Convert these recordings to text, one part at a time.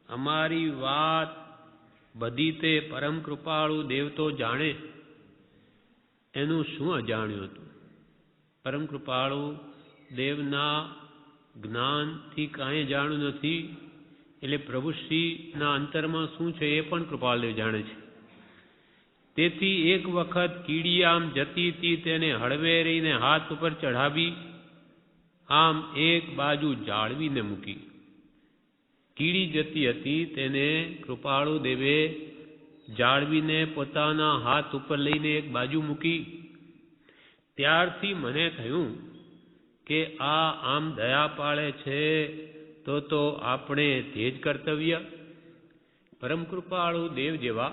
અમારી વાત બધી તે પરમ કૃપાળુ દેવ તો જાણે, એનું શું અજાણ્યું હતું? પરમ કૃપાળુ દેવના જ્ઞાનથી કાંઈ જાણ્યું નથી, એટલે પ્રભુશ્રીના અંતરમાં શું છે એ પણ કૃપાળદેવ જાણે છે. તેથી એક વખત કીડી આમ જતી હતી, તેને હળવે રહીને હાથ ઉપર ચઢાવી આમ એક બાજુ જાળવીને મૂકી. કીડી જતી હતી તેને કૃપાળુ દેવે જાળવીને પોતાના હાથ ઉપર લઈને એક બાજુ મૂકી. ત્યારથી મને થયું કે આ આમ દયા પાળે છે તો આપણે તે જ કર્તવ્ય. પરમ કૃપાળુ દેવ જેવા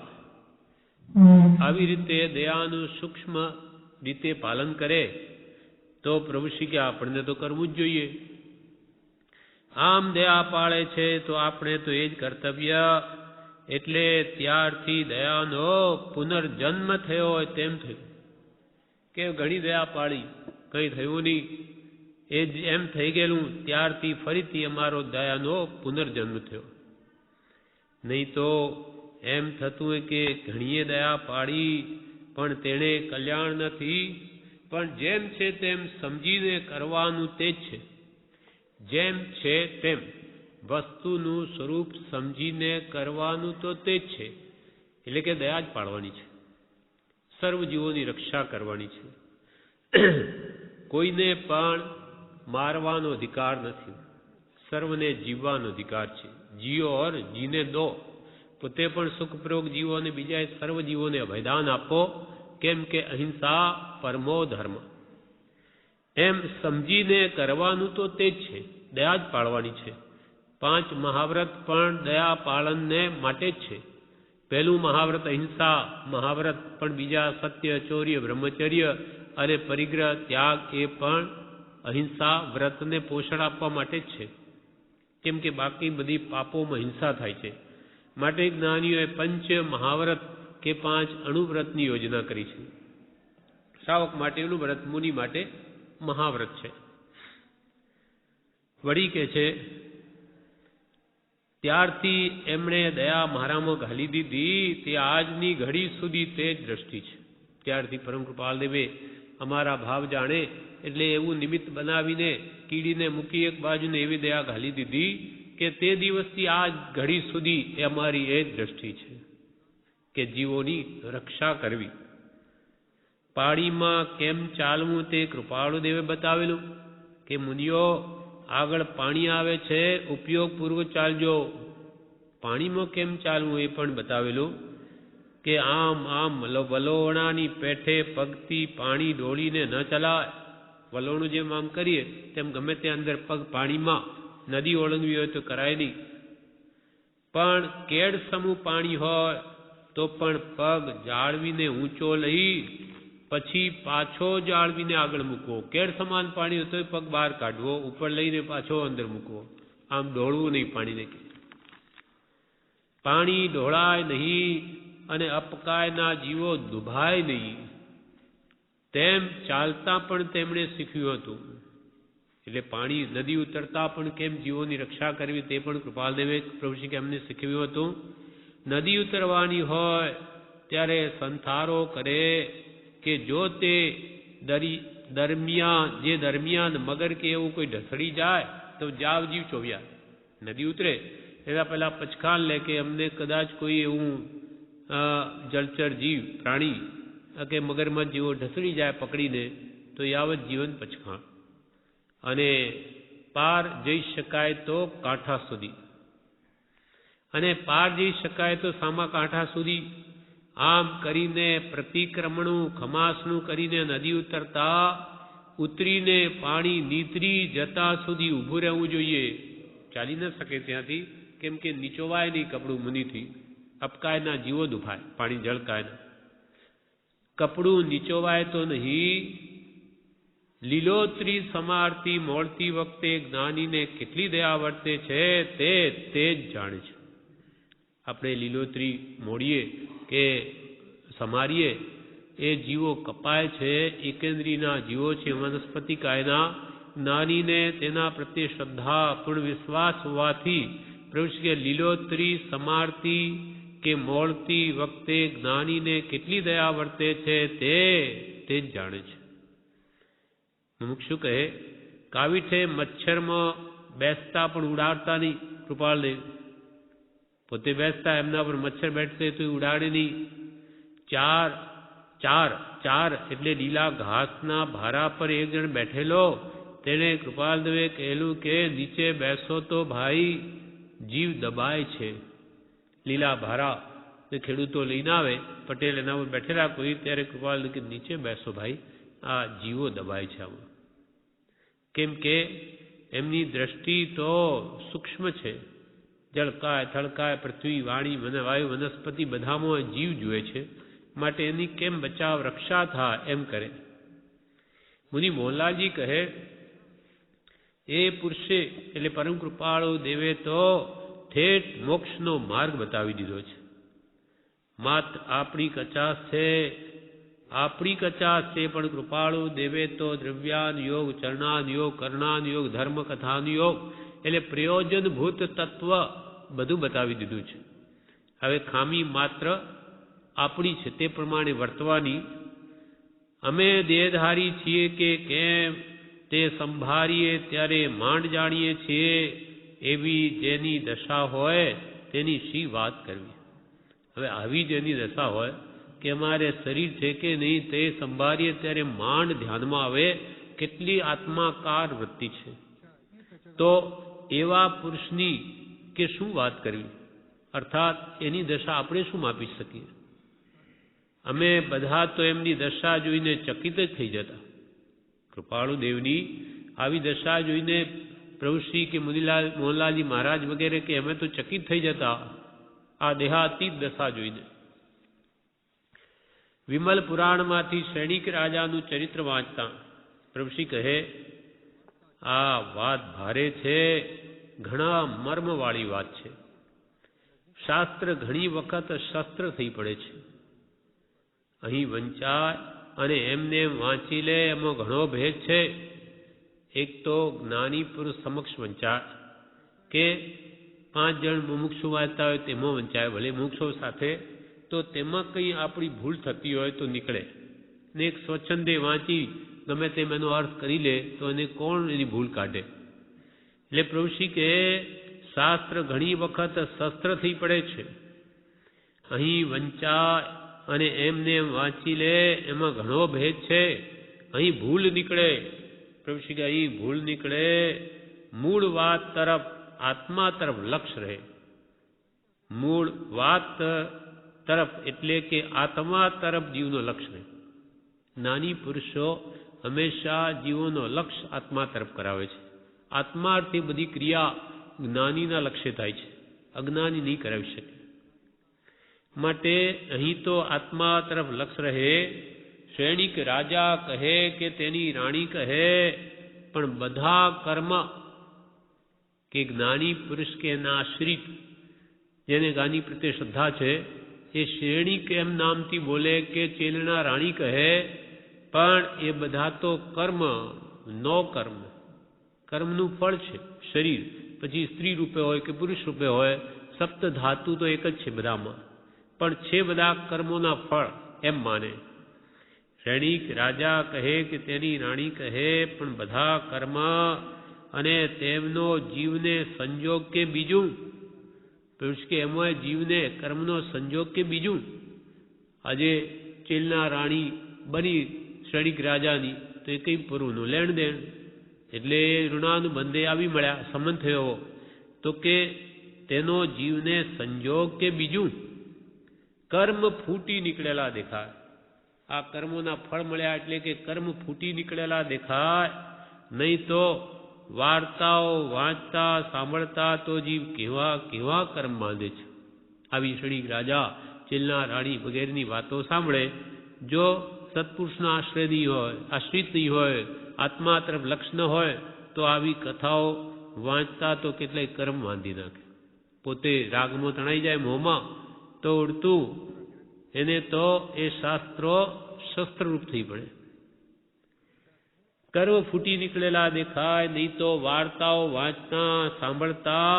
આવી રીતે દયાનું સૂક્ષ્મ રીતે પાલન કરે તો પ્રભુશ્રી કે આપણને તો કરવું જ જોઈએ. આમ દયા પાળે છે તો આપણે તો એ જ કર્તવ્ય. એટલે ત્યારથી દયાનો પુનર્જન્મ થયો હોય તેમ થયું કે ઘણી દયા પાળી, કંઈ થયું નહીં, એ જ એમ થઈ ગયેલું. ત્યારથી ફરીથી અમારો દયાનો પુનર્જન્મ થયો. નહીં તો એમ થતું હોય કે ઘણીએ દયા પાડી પણ તેણે કલ્યાણ નથી. પણ જેમ છે તેમ સમજીને કરવાનું તે જ છે. જેમ છે તેમ વસ્તુનું સ્વરૂપ સમજીને કરવાનું તો તે જ છે. એટલે કે દયા જ પાડવાની છે, સર્વ જીવોની રક્ષા કરવાની છે. કોઈને પણ મારવાનો અધિકાર નથી, સર્વને જીવવાનો અધિકાર છે. જીઓ ઓર જીને દો. પોતે પણ સુખપ્રયોગ જીવો અને બીજા સર્વ જીવોને અભયદાન આપો, કેમ કે અહિંસા પરમો ધર્મ. એમ સમજીને કરવાનું તો તે જ છે, દયા જ પાળવાની છે. 5 મહાવ્રત પણ દયા પાલનને માટે જ છે. પહેલું મહાવ્રત અહિંસા મહાવ્રત, પણ બીજા સત્ય, ચૌર્ય, બ્રહ્મચર્ય અને પરિગ્રહ ત્યાગ એ પણ અહિંસા વ્રતને પોષણ આપવા માટે જ છે. કેમ કે બાકી બધી પાપોમાં હિંસા થાય છે. માટે જ્ઞાનીઓએ 5 મહાવ્રત કે 5 અણુવ્રતની યોજના કરી છે. શ્રાવક માટેનું વ્રત, મુનિ માટે મહાવ્રત છે. વળી કે છે ત્યારથી એમણે દયા મારામાં ઘાલી દીધી, તે આજની ઘડી સુધી તે જ દ્રષ્ટિ છે. ત્યારથી પરમ કૃપાલ દેવે અમારા ભાવ જાણે એટલે એવું નિમિત્ત બનાવીને કીડીને મૂકી એક બાજુને એવી દયા ઘાલી દીધી કે તે દિવસથી આજ ઘડી સુધી એ અમારી એ જ દ્રષ્ટિ છે કે જીવોની રક્ષા કરવી. પાણીમાં કેમ ચાલવું તે કૃપાળુ દેવે બતાવેલું કે મુનિઓ આગળ પાણી આવે છે, ઉપયોગપૂર્વક ચાલજો. પાણીમાં કેમ ચાલવું એ પણ બતાવેલું કે આમ આમ વલોણાની પેઠે પગથી પાણી ડોળીને ન ચલાય. વલોણું જેમ આમ કરીએ તેમ ગમે તે અંદર પગ પાણીમાં, નદી ઓળંગવી હોય તો કરાય નહીં. પણ કેડ સમૂહ પાણી હોય તો પણ પગ જાળવીને ઊંચો લઈ પછી પાછો જાળવીને આગળ મૂકવો. કેડ સમાન પાણી હોય તો પગ બહાર કાઢવો, ઉપર લઈને પાછો અંદર મૂકવો. આમ ઢોળવું નહીં પાણીને. પાણી ઢોળાય નહીં અને અપકાયના જીવો ડૂબાય નહીં, તેમ ચાલતા પણ તેમણે શીખ્યું હતું. એટલે પાણી નદી ઉતરતા પણ કેમ જીવોની રક્ષા કરવી તે પણ કૃપાલદેવે પ્રભુશ્રી કે એમને શીખવ્યું હતું. નદી ઉતરવાની હોય ત્યારે સંથારો કરે કે જો તે દરમિયાન મગર કે એવું કોઈ ઢસડી જાય તો જાવ જીવ ચોવ્યા. નદી ઉતરે એના પહેલા પચખાન લે કે અમને કદાચ કોઈ એવું જળચર જીવ પ્રાણી કે મગરમાં જેવો ઢસડી જાય પકડીને તો યાવત જીવન પચખાણ. અને પાર જઈ શકાય તો કાંઠા સુધી, અને પાર જઈ શકાય તો સામા કાંઠા સુધી. આમ કરીને પ્રતિક્રમણું ખમાસનું કરીને નદી ઉતરતા ઉતરીને પાણી નીતરી જતા સુધી ઊભું રહેવું જોઈએ. ચાલી ન શકે ત્યાંથી, કેમ કે નીચોવાય નહીં કપડું મુનિથી. અપકાયના જીવો દુભાય, પાણી જળકાયના. કપડું નીચોવાય તો નહીં. લીલોતરી સમારતી મોડતી વખતે જ્ઞાનીને કેટલી દયા વર્તે છે તે જ જાણે છે. આપણે લીલોતરી મોડીએ કે સમારીએ એ જીવો કપાય છે, એકેન્દ્રીના જીવો છે, વનસ્પતિ કાયના. જ્ઞાનીને તેના પ્રત્યે શ્રદ્ધા પૂર્ણ વિશ્વાસ હોવાથી પ્રભુ કે લીલોતરી સમારતી કે મોળતી વખતે જ્ઞાનીને કેટલી દયા વર્તે છે તે જ જાણે છે. મુમુક્ષુ કહે કાવીઠે મચ્છરમાં બેસતા પણ ઉડાડતા નહીં કૃપાળદેવ. પોતે બેસતા એમના પર મચ્છર બેઠશે તો ઉડાડે નહીં. ચાર એટલે લીલા ઘાસના ભારા પર એક જણ બેઠેલો, તેણે કૃપાલદેવે કહેલું કે નીચે બેસો તો ભાઈ જીવ દબાય છે. લીલા ભારા ખેડૂતો લઈને આવે, પટેલ એના પર બેઠેલા કોઈ, ત્યારે કૃપાલદેવ કે નીચે બેસો ભાઈ, આ જીવો દબાય છે આમાં. કેમ કે એમની દ્રષ્ટિ તો સૂક્ષ્મ છે. જળકાય થળકાય પૃથ્વી વાણી વાયુ વનસ્પતિ બધામાં જીવ જુએ છે, માટે એની કેમ બચાવ રક્ષા થાય એમ કરે. મુનિ મોહનલાલજી કહે એ પુરુષે એટલે પરમ કૃપાળુ દેવે તો ઠેઠ મોક્ષનો માર્ગ બતાવી દીધો છે. માત્ર આપણી કચાશ છે પણ કૃપાળુ દેવે તો દ્રવ્યાન યોગ, ચરણાન યોગ, કર્ણાન યોગ, ધર્મ કથાન યોગ એટલે પ્રયોજનભૂત તત્વ બધું બતાવી દીધું છે. હવે ખામી માત્ર આપણી છે, તે પ્રમાણે વર્તવાની. અમે દેહધારી છીએ કે કેમ તે સંભાળીએ ત્યારે માંડ જાણીએ છીએ. એવી જેની દશા હોય તેની શી વાત કરવી. હવે આવી જેની દશા હોય કે અમારે શરીર છે કે નહીં તે સંભાળીએ ત્યારે માંડ ધ્યાનમાં આવે કેટલી આત્માકાર વૃત્તિ છે, તો એવા પુરુષની કે શું વાત કરવી. અર્થાત એની દશા આપણે શું માપી શકીએ. અમે બધા તો એમની દશા જોઈને ચકિત જ થઈ જતા. કૃપાળુ દેવની આવી દશા જોઈને પ્રભુશ્રી કે મોહનલાલજી મહારાજ વગેરે કે અમે તો ચકિત થઈ જતા આ દેહાતીત દશા જોઈને. વિમલ પુરાણમાંથી સૈનિક રાજાનું ચરિત્ર વાંચતા પ્રભુશ્રી કહે આ વાત ભારે છે, ઘણા મર્મવાળી વાત છે. શાસ્ત્ર ઘણી વખત શસ્ત્ર થઈ પડે છે. અહીં વંચાય અને એમને વાંચી લે એમાં ઘણો ભેદ છે. એક તો જ્ઞાની પુરુષ સમક્ષ વંચાય કે 5 જણ મુમુક્ષુ વાંચતા હોય તેમાં વંચાય, ભલે મુમુક્ષુ સાથે, તો તેમાં કંઈ આપણી ભૂલ થતી હોય તો નીકળે ને એક સ્વચ્છંદે વાંચી ગમે તેમ એનો અર્થ કરી લે તો એને કોણ એની ભૂલ કાઢે. એટલે પ્રભુશ્રી કે શાસ્ત્ર ઘણી વખત શસ્ત્ર થઈ પડે છે. અહીં વંચાય અને એમને એમ વાંચી લે એમાં ઘણો ભેદ છે. અહીં ભૂલ નીકળે. પ્રભુશ્રી કે અહીં ભૂલ નીકળે. મૂળ વાત તરફ આત્મા તરફ લક્ષ રહે. મૂળ વાત તરફ એટલે કે આત્મા તરફ જીવનો લક્ષ રહે. જ્ઞાની પુરુષો હંમેશા જીવોનો લક્ષ્ય આત્મા તરફ કરાવે છે. આત્માર્થી બધી ક્રિયા જ્ઞાનીના લક્ષ્ય થાય છે, અજ્ઞાની નહીં કરાવી શકે. માટે અહીં તો આત્મા તરફ લક્ષ રહે. સૈનિક રાજા કહે કે તેની રાણી કહે પણ બધા કર્મ કે જ્ઞાની પુરુષ કે એના આશ્રિત જેને જ્ઞાની પ્રત્યે શ્રદ્ધા છે એ સૈનિક એમ નામથી બોલે કે ચેલના રાણી કહે, પણ એ બધા તો કર્મ નો કર્મ, કર્મનું ફળ છે શરીર. પછી સ્ત્રી રૂપે હોય કે પુરુષ રૂપે હોય, સપ્ત ધાતુ તો એક જ છે બધામાં, પણ છે બધા કર્મોના ફળ એમ માને. સૈનિક રાજા કહે કે તેની રાણી કહે પણ બધા કર્મ અને તેમનો જીવને સંજોગ કે બીજું. પુરુષ કે એમાં જીવને કર્મનો સંજોગ કે બીજું. આજે ચેલના રાણી બની સૈનિક રાજાની તો એ કઈ પૂર્વનું લેણ દેણ, એટલે ઋણાનુબંધે આવી મળ્યા, સંબંધ થયો તો કે તેનો જીવને સંજોગ કે બીજું. કર્મ ફૂટી નીકળેલા દેખાય. આ કર્મોના ફળ મળ્યા એટલે કે કર્મ ફૂટી નીકળેલા દેખાય. નહીં તો વાર્તાઓ વાંચતા સાંભળતા તો જીવ કેવા કેવા કર્મ બાંધે છે. આવી સૈનિક રાજા ચેલના રાણી વગેરેની વાતો સાંભળે. જો સત્પુરુષના આશ્રય નહીં હોય, આશ્રિત નહીં હોય, આત્મા તરફ લક્ષ ન હોય તો આવી કથાઓ વાંચતા તો કેટલાય કર્મ બાંધી નાખે. પોતે રાગમાં તણાઈ જાય, મોહમાં, તો ઉડતું એને તો એ શાસ્ત્રો શસ્ત્રરૂપ થઈ પડે. કર્મ ફૂટી નીકળેલા દેખાય. નહીં તો વાર્તાઓ વાંચતા સાંભળતા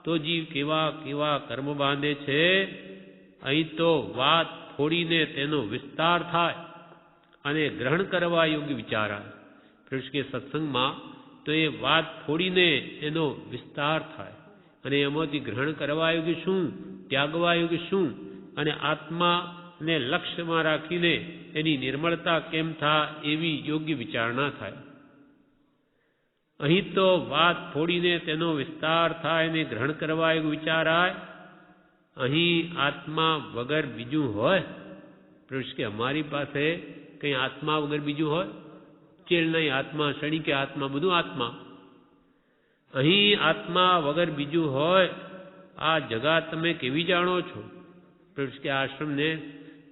તો જીવ કેવા કેવા કર્મ બાંધે છે. અહીં તો વાત ફોડીને તેનો વિસ્તાર થાય અને ગ્રહણ કરવા યોગ્ય વિચારાય. કે સત્સંગમાં તો એ વાત ફોડીને એનો વિસ્તાર થાય અને એમાંથી ગ્રહણ કરવા યોગ્ય શું, ત્યાગવા યોગ્ય શું, અને આત્માને લક્ષ્યમાં રાખીને એની નિર્મળતા કેમ થાય એવી યોગ્ય વિચારણા થાય. અહીં તો વાત ફોડીને તેનો વિસ્તાર થાય અને ગ્રહણ કરવા યોગ્ય વિચારાય. અહીં આત્મા વગર બીજું હોય? કે અમારી પાસે કંઈ આત્મા વગર બીજું હોય? ચેલ નહીં, આત્મા ક્ષણિક આત્મા, બધું આત્મા. અહીં આત્મા વગર બીજું હોય. આ જગા તમે કેવી જાણો છો? કે આશ્રમને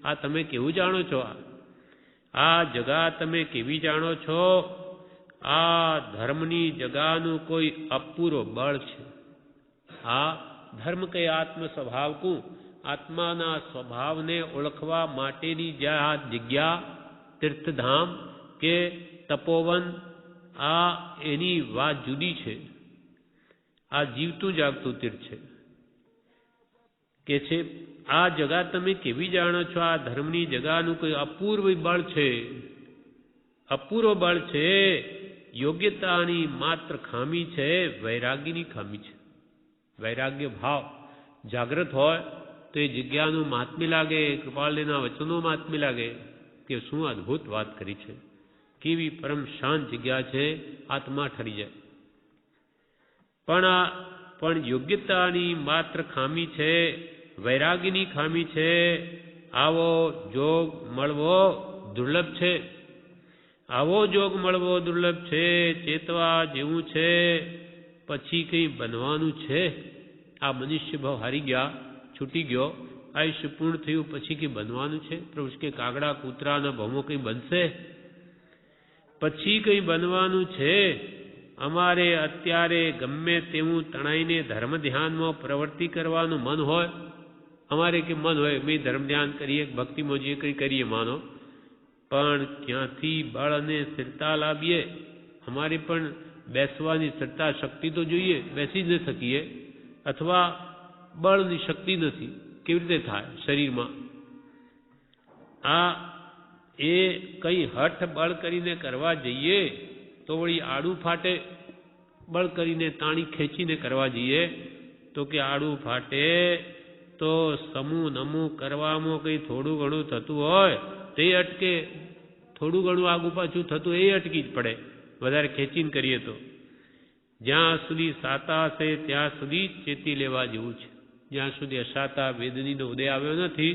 આ તમે કેવું જાણો છો? આ જગા તમે કેવી જાણો છો? આ ધર્મની જગાનું કોઈ અપૂરો બળ છે. આ ધર્મ કે આત્મ સ્વભાવ કું આત્માના સ્વભાવને ઓળખવા માટેની જે આ જગ્યા, તીર્થધામ કે તપોવન, આ એની વાત જુદી છે. આ જીવતું જાગતું તીર્થ છે. કે છે આ જગા તમે કેવી જાણો છો? આ ધર્મની જગાનું કોઈ અપૂર્વ બળ છે, અપૂર્વ બળ છે. યોગ્યતાની માત્ર ખામી છે, વૈરાગ્યની ખામી છે. વૈરાગ્ય ભાવ જાગૃત હોય તો એ જગ્યાનું મહાત્મ્ય લાગે, કૃપાળના વચનો મહાત્મ્ય લાગે કે શું અદ્ભુત વાત કરી છે, કેવી પરમ શાંત જગ્યા છે, આત્મા ઠરી જાય. પણ યોગ્યતાની માત્ર ખામી છે, વૈરાગ્યની ખામી છે. આવો જોગ મળવો દુર્લભ છે. આવો જોગ મળવો દુર્લભ છે. ચેતવા જેવું છે. પછી કંઈ બનવાનું છે? આ મનુષ્ય ભાવ હારી ગયા, છૂટી ગયો, આયુષ્ય પૂર્ણ થયું, પછી કંઈ બનવાનું છે? પ્રભુ કે કાગડા કૂતરાના ભાવમાં કંઈ બનશે? પછી કંઈ બનવાનું છે? અમારે અત્યારે ગમે તેવું તણાઈને ધર્મ ધ્યાનમાં પ્રવૃત્તિ કરવાનું મન હોય, અમારે કે મન હોય મેં ધર્મ ધ્યાન કરીએ, ભક્તિમાં જે કંઈ કરીએ માનો, પણ ક્યાંથી બળ અને સ્થિરતા લાવીએ? અમારે પણ બેસવાની સ્થિરતા શક્તિ તો જોઈએ, બેસી જ ન શકીએ, અથવા બળની શક્તિ નથી. કેવી રીતે થાય શરીરમાં? આ એ કંઈ હઠ બળ કરીને કરવા જઈએ તો વળી આડું ફાટે. બળ કરીને તાણી ખેંચીને કરવા જઈએ તો કે આડું ફાટે. તો સમૂહ નમૂહ કરવામાં કંઈ થોડું ઘણું થતું હોય તે અટકે, થોડું ઘણું આગું પાછું થતું એ અટકી જ પડે વધારે ખેંચીને કરીએ તો. જ્યાં સુધી સાતા હશે ત્યાં સુધી ચેતી લેવા જેવું છે. જ્યાં સુધી અસાતા વેદનીનો ઉદય આવ્યો નથી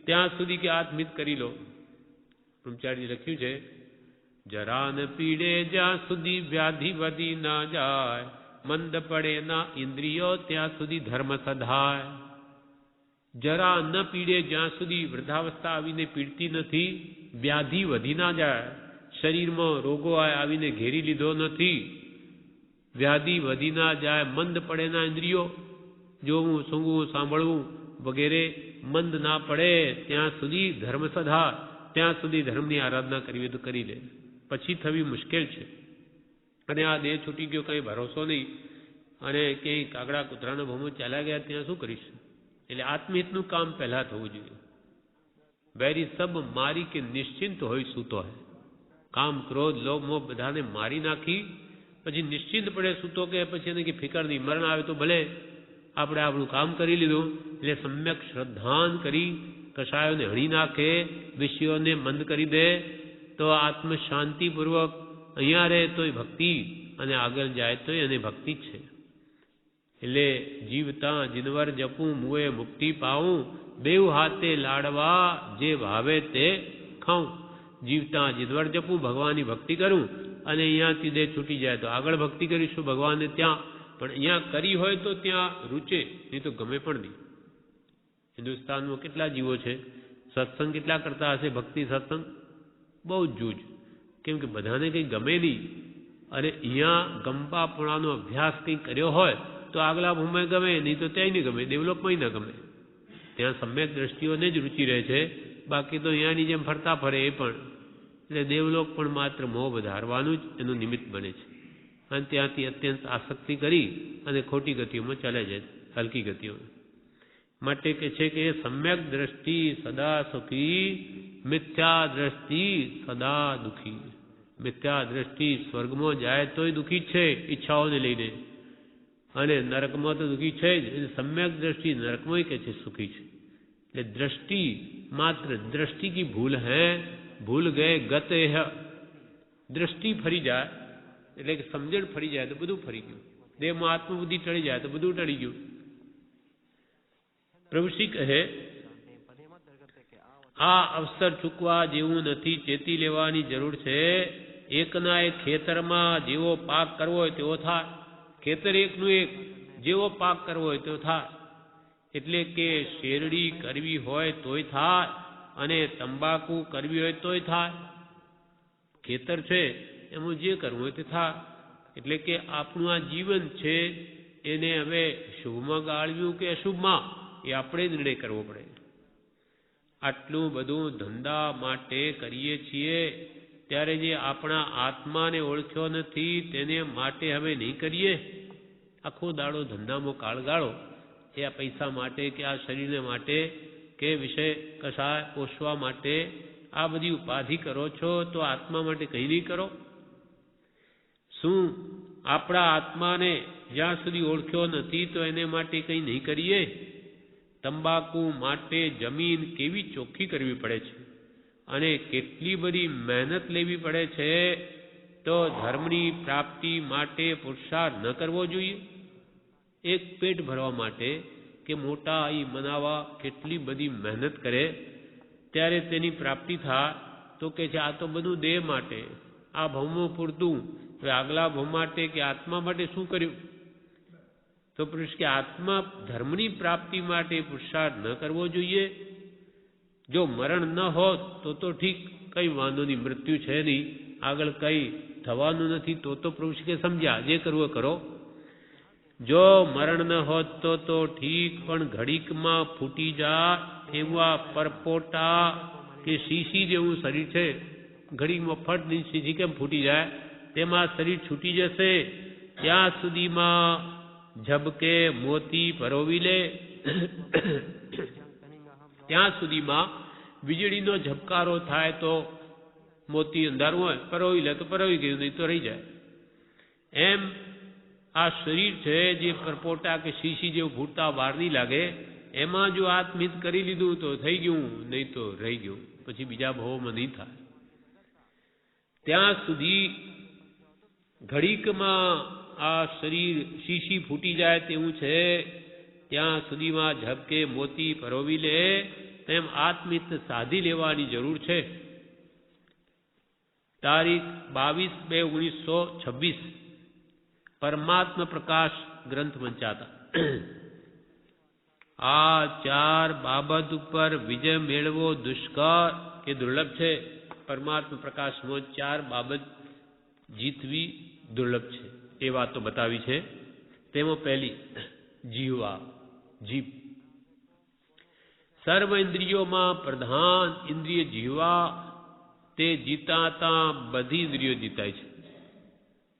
ત્યાં સુધી કે આત્મિત કરી લો. બ્રહ્મચારી લખ્યું છે, જરા ન પીડે જ્યાં સુધી વ્યાધિ વધી ના જાય, મંદ પડે ના ઇન્દ્રિયો ત્યાં સુધી ધર્મ સધાય. જરા ન પીડે જ્યાં સુધી વૃદ્ધાવસ્થા આવીને પીડતી નથી, વ્યાધિ વધી ના જાય, શરીરમાં રોગો આવીને ઘેરી લીધો નથી, વ્યાધિ વધી ના જાય, મંદ પડે ના ઇન્દ્રિયો, જોવું સૂંઘવું સાંભળવું વગેરે મંદ ના પડે ત્યાં સુધી ધર્મ સધા, ત્યાં સુધી ધર્મની આરાધના કરવી તો કરી લે. પછી થવી મુશ્કેલ છે. અને આ દેહ છૂટી ગયો, કંઈ ભરોસો નહીં, અને ક્યાંય કાગડા કૂતરાના ભમો ચાલ્યા ગયા ત્યાં શું કરીશું? એટલે આત્મહિતનું કામ પહેલા થવું જોઈએ. વેરી સબ મારી કે નિશ્ચિંત હોય સૂતો હે. કામ ક્રોધ લોભ મોહ બધાને મારી નાખી પછી નિશ્ચિંત પડે સૂતો, કે પછી એને કે ફિકર નહીં, મરણ આવે તો ભલે, આપણે આપણું કામ કરી લીધું. એટલે સમ્યક શ્રદ્ધાન કરી કષાયોને હણી નાખે, વિષયોને મંદ કરી દે, તો આત્મ શાંતિપૂર્વક અહીંયા રહે તોય ભક્તિ, અને આગળ જાય તોય એને ભક્તિ જ છે. એટલે જીવતા જીનવર જપું મુએ મુક્તિ પાઉં, બેવ હાથે લાડવા જે ભાવે તે ખાઉં. જીવતા જીનવર જપું, ભગવાનની ભક્તિ કરું, અને અહીંયાથી દેહ છૂટી જાય તો આગળ ભક્તિ કરીશું ભગવાનને ત્યાં. પણ અહીંયા કરી હોય તો ત્યાં રૂચે, નહીં તો ગમે પણ નહીં. હિન્દુસ્તાનમાં કેટલા જીવો છે, સત્સંગ કેટલા કરતા હશે, ભક્તિ સત્સંગ બહુ જ જૂજ. કેમ કે બધાને કંઈ ગમે નહીં, અને અહીંયા ગંપાપણાનો અભ્યાસ કંઈ કર્યો હોય તો આગલા ભૂમે ગમે, નહીં તો ત્યાંય નહીં ગમે, ડેવલપમાં ન ગમે. ત્યાં સમ્યક દ્રષ્ટિઓને જ રુચિ રહે છે, બાકી તો અહીંયાની જેમ ફરતા ફરે એ પણ. એટલે દેવલોક પણ માત્ર મોહ વધારવાનું જ એનું નિમિત્ત બને છે, અને ત્યાંથી અત્યંત આસક્તિ કરી અને ખોટી ગતિઓમાં ચાલ્યા જાય. હલકી ગતિઓ માટે કે છે કે સમ્યક દ્રષ્ટિ સદા સુખી, મિથ્યા દ્રષ્ટિ સદા દુઃખી. મિથ્યા દ્રષ્ટિ સ્વર્ગમાં જાય તોય દુઃખી છે ઈચ્છાઓને લઈને, અને નરકમાં તો દુઃખી છે જ. સમ્યક દ્રષ્ટિ નરકમાં કે છે સુખી છે. એટલે દ્રષ્ટિ માત્ર દ્રષ્ટિ કી ભૂલ है, ભૂલ ગए ગતે है. દ્રષ્ટિ ફરી જાય એટલે કે સમજણ ફરી જાય તો બધું ફરી ગયું. દેહમાં આત્મબુદ્ધિ ટળી જાય તો બધું ટળી ગયું. પ્રભુશ્રી કહે આ અવસર ચૂકવા જેવું નથી, ચેતી લેવાની જરૂર છે. એકના એક ખેતરમાં જેવો પાક કરવો હોય તેવો થાય. ખેતર એકનું એક જેવો પાક કરવો હોય તેવો થાય. એટલે કે શેરડી કરવી હોય તોય થાય અને તંબાકુ કરવી હોય તોય થાય. ખેતર છે એમાં જે કરવું હોય તે થાય. એટલે કે આપણું આ જીવન છે એને હવે શુભમાં ગાળવ્યું કે અશુભમાં એ આપણે નિર્ણય કરવો પડે. આટલું બધું ધંધા માટે કરીએ છીએ ત્યારે જે આપણા આત્માને ઓળખ્યો નથી તેને માટે હવે નહીં કરીએ. આખો દાડો ધંધામાં કાળ ગાળો એ આ પૈસા માટે કે આ શરીરને માટે કે વિષય કશાય પોષવા માટે આ બધી ઉપાધિ કરો છો તો આત્મા માટે કંઈ નહીં કરો. શું આપણા આત્માને જ્યાં સુધી ઓળખ્યો નથી તો એને માટે કંઈ નહીં કરીએ? તંબાકુ માટે જમીન કેવી ચોખ્ખી કરવી પડે છે અને કેટલી બધી મહેનત લેવી પડે છે, તો ધર્મની પ્રાપ્તિ માટે પુરુષાર્થ ન કરવો જોઈએ? એક પેટ ભરવા માટે કે મોટા અહીં મનાવા કેટલી બધી મહેનત કરે ત્યારે તેની પ્રાપ્તિ થાય તો કે છે આ તો બધું દેહ માટે, આ ભવમાં પૂરતું, હવે આગલા ભવ માટે કે આત્મા માટે શું કર્યું? તો પુરુષ કે આત્મા ધર્મની પ્રાપ્તિ માટે પુરુષાર્થ ન કરવો જોઈએ. જો મરણ ન હોત તો ઠીક, કંઈ વાંધો નહીં, મૃત્યુ છે નહીં, આગળ કંઈ થવાનું નથી, તો પુરુષ કે સમજ્યા જે કરવું કરો. જો મરણ ન હોત તો ઠીક, પણ ઘડીકમાં ફૂટી જાય એવા પરપોટા કે શીશી જેવું શરીર છે, ઘડીકમાં ફટ ની શીશી કેમ ફૂટી જાય તેમાં શરીર છૂટી જશે. ત્યાં સુધીમાં ઝબકે મોતી પરોવી લે, ત્યાં સુધીમાં વીજળીનો ઝબકારો થાય તો મોતી અંધારું હોય, પરોવી લે તો પરોવી ગયું, નહીં તો રહી જાય. એમ આ શરીર છે જે પરપોટા કે શીશી જેવું ફૂટતા વાર નહીં લાગે, એમાં જો આત્મિત કરી લીધું તો થઈ ગયું, નહીં તો રહી ગયું, પછી બીજા ભાવોમાં નહીં થાય. ત્યાં સુધી ઘડીકમાં આ શરીર શીશી ફૂટી જાય તેવું છે, ત્યાં સુધીમાં ઝબકે મોતી પરોવી લે, તેમ આત્મિત સાધી લેવાની જરૂર છે. તારીખ 22/2/1926 પરમાત્મા પ્રકાશ ગ્રંથ વંચાતા. આ 4 બાબત ઉપર વિજય મેળવો દુષ્કર કે દુર્લભ છે. પરમાત્મા પ્રકાશમાં 4 બાબત જીતવી દુર્લભ છે એ વાત તો બતાવી છે. તેમાં પહેલી જીવા, જીભ. સર્વ ઇન્દ્રિયોમાં પ્રધાન ઇન્દ્રિય જીવા, તે જીતાતા બધી ઇન્દ્રિયો જીતાય છે.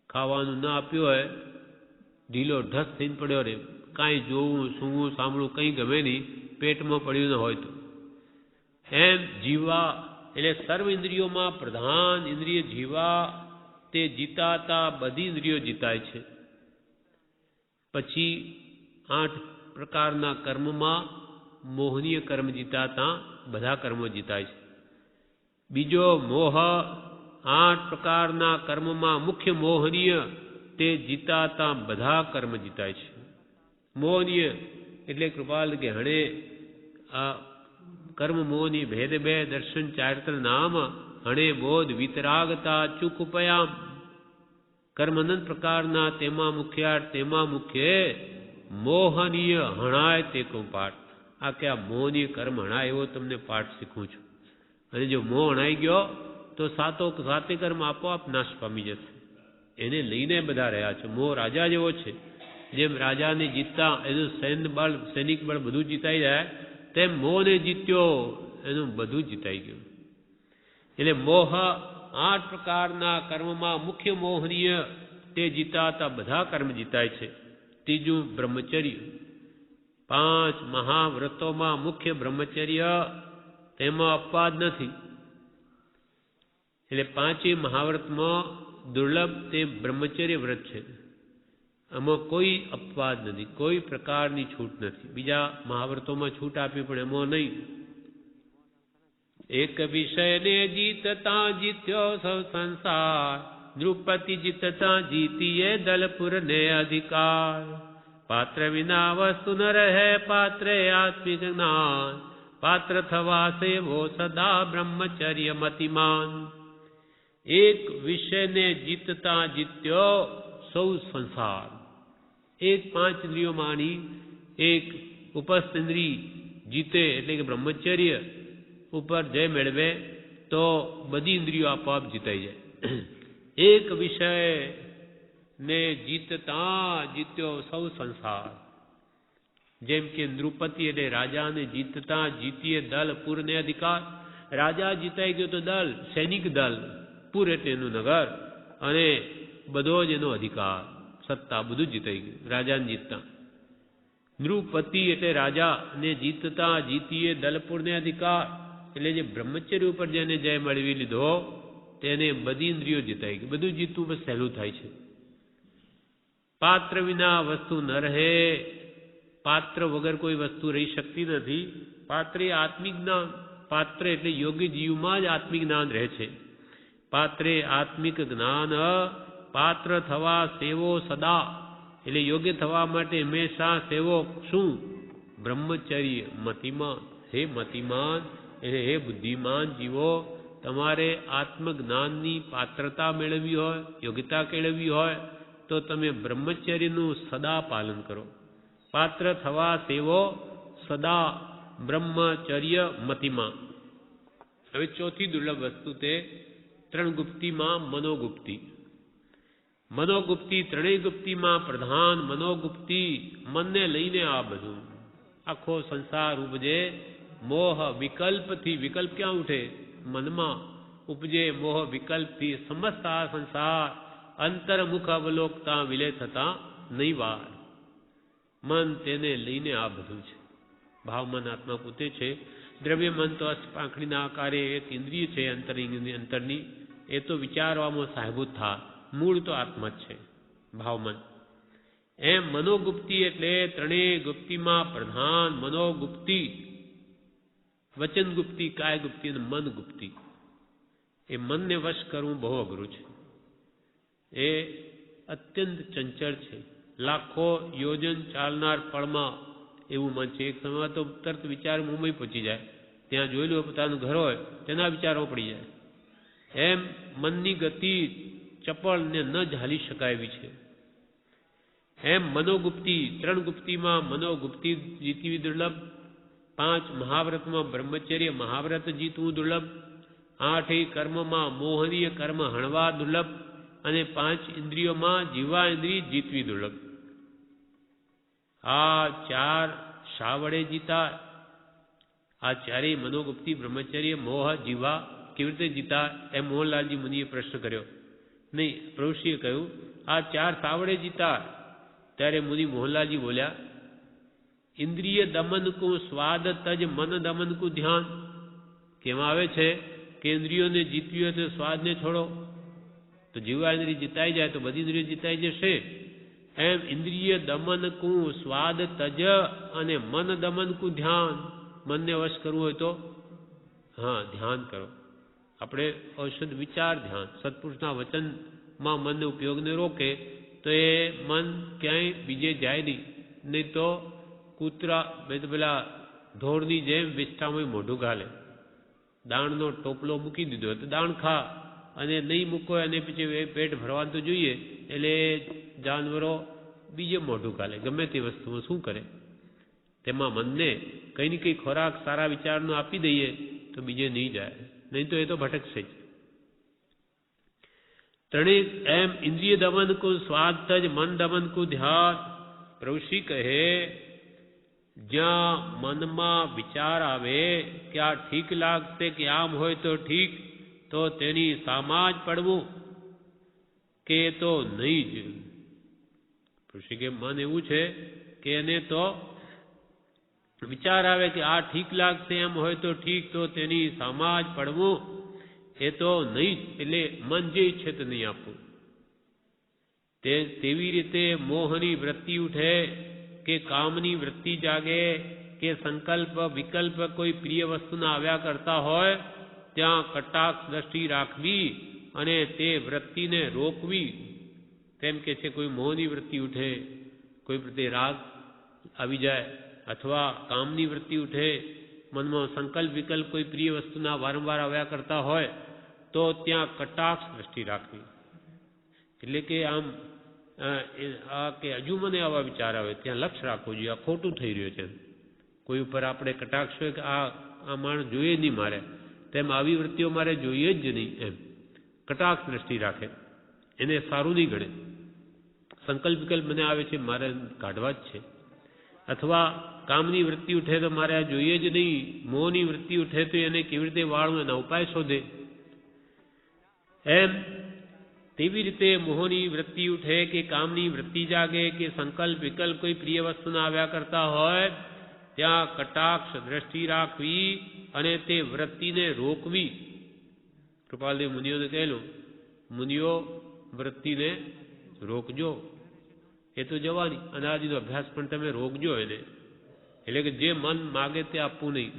ખાવાનું ના આપ્યું હોય, ઢીલો ઢસ થઈને પડ્યો રે, કાંઈ જોવું સૂવું સાંભળવું કંઈ ગમે નહીં, પેટમાં પડ્યું ન હોય તો. એમ જીવા એટલે સર્વ ઇન્દ્રિયોમાં પ્રધાન ઇન્દ્રિય જીવા, તે જીતાતા બધી ઇન્દ્રિયો જીતાય છે. પછી 8 પ્રકારના કર્મમાં મોહનીય કર્મ જીતાતા બધા કર્મો જીતાય છે. બીજો મોહ, 8 પ્રકારના કર્મમાં મુખ્ય મોહનીય, તે જીતાતા બધા કર્મ જીતાય છે. મોહનીય એટલે કૃપાલ કે હણે આ કર્મ મોહની ભેદ બે દર્શન ચારિત્ર નામ, હણે બોધ વિતરાગતા ચૂક ઉપયામ. કર્મ અનંત પ્રકારના તેમાં મુખ્ય મોહનીય હણાય તે કો પાઠ. આ કે આ મોહનીય કર્મ હણાય એવો તમને પાઠ શીખું છું. અને જો મોહ હણાઈ ગયો તો સાતે કર્મ આપોઆપ નાશ પામી જશે. એને લઈને બધા રહ્યા છે. મોહ રાજા જેવો છે, જેમ રાજાને જીતતા એનું સૈનિક બળ બધું જીતાઈ જાય, તેમ મોહને જીત્યો એનું બધું જીતાઈ ગયું. એટલે મોહ 8 પ્રકારના કર્મમાં મુખ્ય મોહનીય, તે જીતાતા બધા કર્મ જીતાય છે. ત્રીજું બ્રહ્મચર્ય. 5 મહાવ્રતોમાં મુખ્ય બ્રહ્મચર્ય, તેમાં અપવાદ નથી. એટલે 5 મહાવ્રતમાં દુર્લભ તે બ્રહ્મચર્ય વ્રત છે. આમાં કોઈ અપવાદ નથી, કોઈ પ્રકારની છૂટ નથી. બીજા મહાવ્રતોમાં છૂટ આપી પણ એમાં નહીં. એક વિષયને જીતતા જીત્યો સૌ સંસાર, દ્રુપતિ જીતતા જીતીએ દલપુર ને અધિકાર. પાત્ર વિના વસ્તુ ન રહે, પાત્રે આત્મિક જ્ઞાન, પાત્ર થવા સેવો સદા બ્રહ્મચર્ય મતિમાન. એક વિષયને જીતતા જીત્યો સૌ સંસાર. એક 5 ઇન્દ્રિયોમાંની એક ઉપસ્થ ઇન્દ્રિય જીતે એટલે કે બ્રહ્મચર્ય ઉપર જય મેળવે તો બધી ઇન્દ્રિયો આપોઆપ જીતાઈ જાય. એક વિષય ને જીતતા જીત્યો સૌ સંસાર. જેમ કે દ્રુપતિ એટલે રાજાને જીતતા જીતીએ દલ પુર ને અધિકાર. રાજા જીતાઈ ગયો તો દલ, સૈનિક દલ, પુર એટલે એનું નગર, અને બધો જ એનો અધિકાર, સત્તા બધું જીતાઈ ગયું રાજાને જીતતા. દ્રુપતિ એટલે રાજા ને જીતતા જીતીએ દલપુર ને અધિકાર. એટલે જે બ્રહ્મચર્ય ઉપર જેને જય મેળવી લીધો તેને બધી ઇન્દ્રિયો જીતાઈ ગઈ. બધું જીતવું બસ સહેલું થાય છે. પાત્ર વિના વસ્તુ ન રહે, પાત્ર વગર કોઈ વસ્તુ રહી શકતી નથી. પાત્રે આત્મિક જ્ઞાન, પાત્ર એટલે યોગ્ય જીવમાં જ આત્મિક જ્ઞાન રહે છે. પાત્રે આત્મિક જ્ઞાન, પાત્ર થવા સેવો સદા, એટલે યોગ્ય થવા માટે હંમેશા સેવો શું? બ્રહ્મચર્ય મતિમાન. હે મતિમાન એટલે હે બુદ્ધિમાન જીવો, તમારે આત્મજ્ઞાનની પાત્રતા મેળવવી હોય, યોગ્યતા કેળવવી હોય તો તમે બ્રહ્મચર્યનું સદા પાલન કરો. પાત્ર થવા સેવો સદા બ્રહ્મચર્ય મતિમાં. હવે ચોથી દુર્લભ વસ્તુ તે 3 ગુપ્તિમાં મનોગુપ્તિ. મનોગુપ્તિ 3 ગુપ્તિમાં પ્રધાન મનોગુપ્તિ. મનને લઈને આ બધું આખો સંસાર ઉપજે. મોહ વિકલ્પથી, વિકલ્પ ક્યાં ઉઠે? મનમાં ઉપજે. મોહ વિકલ્પથી સમસ્ત આ સંસાર અંતર્મુખ અવલોકતા વિલય થતા નહીં વાર. મન તેને લઈને આ બધું છે. ભાવ મન આત્મા પોતે છે. દ્રવ્ય મન તો પાંખડીના આકારે એક ઇન્દ્રિય છે અંતરની, એ તો વિચારવામાં સાહેબૂત થા. મૂળ તો આત્મા જ છે ભાવ મન. એમ મનોગુપ્તિ એટલે 3 ગુપ્તિમાં પ્રધાન મનોગુપ્તિ. વચન ગુપ્તિ, કાય ગુપ્તિ અને મન ગુપ્તિ. એ મનને વશ કરવું બહુ અઘરું છે. એ અત્યંત ચંચળ છે. લાખો યોજન ચાલનાર પળમાં એવું મન છે. એક સમયમાં તો તરત વિચાર મુંબઈ પહોંચી જાય. ત્યાં જોયેલું પોતાનું ઘર હોય તેના વિચારો પડી જાય. એમ મનની ગતિ ચપળ ને ન ઝાલી શકાય એવી છે. એમ મનોગુપ્તિ 3 ગુપ્તિમાં મનોગુપ્તિ જીતવી દુર્લભ. 5 મહાવ્રતમાં બ્રહ્મચર્ય મહાવ્રત જીતવું દુર્લભ. 8 કર્મમાં મોહનીય કર્મ હણવા દુર્લભ. અને 5 ઇન્દ્રિયોમાં જીવા ઇન્દ્રિય જીતવી દુર્લભ. આ 4 શા વડે જીતા? આ 4 મનોગુપ્તિ, બ્રહ્મચર્ય, મોહ, જીવા કેવી રીતે જીતા? એમ મોહનલાલજી મુનિએ પ્રશ્ન કર્યો. નહીં, પ્રભુશ્રીએ કહ્યું આ 4 શા વડે જીતા? ત્યારે મુનિ મોહનલાલજી બોલ્યા, ઇન્દ્રિય દમન કો સ્વાદ તજ મન દમન કો ધ્યાન. કેમાં આવે છે કે ઇન્દ્રિયોને જીતવી હોય તો સ્વાદને છોડો. તો જીવા ઇન્દ્રિય જીતાઈ જાય તો બધી ઇન્દ્રિયો જીતાઈ જશે. એમ ઇન્દ્રિય દમન કુ સ્વાદ તજ અને મન દમન કુ ધ્યાન. મનને વશ કરવું હોય તો હા ધ્યાન કરો. આપણે ઔષધ વિચાર ધ્યાન, સત્પુરુષના વચનમાં મનને ઉપયોગને રોકે તો એ મન ક્યાંય બીજે જાય નહીં તો કૂતરા પેલા ઢોરની જેમ વિષ્ઠામાં મોઢું ઘાલે. દાણનો ટોપલો મૂકી દીધો તો દાણ ખા, અને નહીં મૂકો અને પછી પેટ ભરવાનું તો જોઈએ એટલે જાનવરો બીજે મોઢું ઘાલે. ગમે તે વસ્તુમાં શું કરે? તેમાં મનને કંઈ ને કંઈ ખોરાક સારા વિચારનો આપી દઈએ તો બીજે નહીં જાય, નહીં તો એ તો ભટકશે જ. 3 એમ ઇન્દ્રિય દમન કો સ્વાદ તજ મન દમન કો ધ્યાન. પ્રભુશ્રી કહે જ્યાં મનમાં વિચાર આવે કે આ ઠીક લાગશે કે આમ હોય તો ઠીક, તો તેની સામા જ પડવું કે તો નહીં જ. પ્રભુશ્રી કે મન એવું છે કે એને તો વિચાર આવે કે આ ઠીક લાગશે, એમ હોય તો ઠીક, તો તેની સામા જ પડવું એ તો નહીં જ. એટલે મન જે ઈચ્છે તે નહીં આપવું. તેવી રીતે મોહની વૃત્તિ ઉઠે કે કામની વૃત્તિ જાગે કે સંકલ્પ વિકલ્પ કોઈ પ્રિય વસ્તુના આવ્યા કરતા હોય ત્યાં કટાક્ષ દ્રષ્ટિ રાખવી અને તે વૃત્તિને રોકવી. તેમ કે છે કોઈ મોહની વૃત્તિ ઉઠે, કોઈ પ્રત્યે રાગ આવી જાય, અથવા કામની વૃત્તિ ઉઠે, મનમાં સંકલ્પ વિકલ્પ કોઈ પ્રિય વસ્તુના વારંવાર આવ્યા કરતા હોય તો ત્યાં કટાક્ષ દ્રષ્ટિ રાખવી. એટલે કે આમ કે હજુ મને આવા વિચાર આવે ત્યાં લક્ષ રાખવું જોઈએ, આ ખોટું થઈ રહ્યું છે. કોઈ ઉપર આપણે કટાક્ષ હોય કે આ માણસ જોઈએ નહીં મારે, તેમ આવી વૃત્તિઓ મારે જોઈએ જ નહીં, એમ કટાક્ષ દ્રષ્ટિ રાખે, એને સારું નહીં ગણે. સંકલ્પ વિકલ્પ મને આવે છે મારે કાઢવા જ છે. અથવા કામની વૃત્તિ ઉઠે તો મારે આ જોઈએ જ નહીં. મોહની વૃત્તિ ઉઠે તો એને કેવી રીતે વાળવું એના ઉપાય શોધે. એમ તેવી રીતે મોહની વૃત્તિ ઉઠે કે કામની વૃત્તિ જાગે કે સંકલ્પ વિકલ્પ કોઈ પ્રિય વસ્તુના આવ્યા કરતા હોય ત્યાં કટાક્ષ દ્રષ્ટિ રાખવી અને તે વૃત્તિને રોકવી. કૃપાલદેવ મુનિઓને કહેલું, મુનિઓ વૃત્તિને રોકજો, એ તો જવાની, અનાદિનો અભ્યાસ પણ તમે રોકજો એને. એટલે કે જે મન માગે તે આપવું નહીં,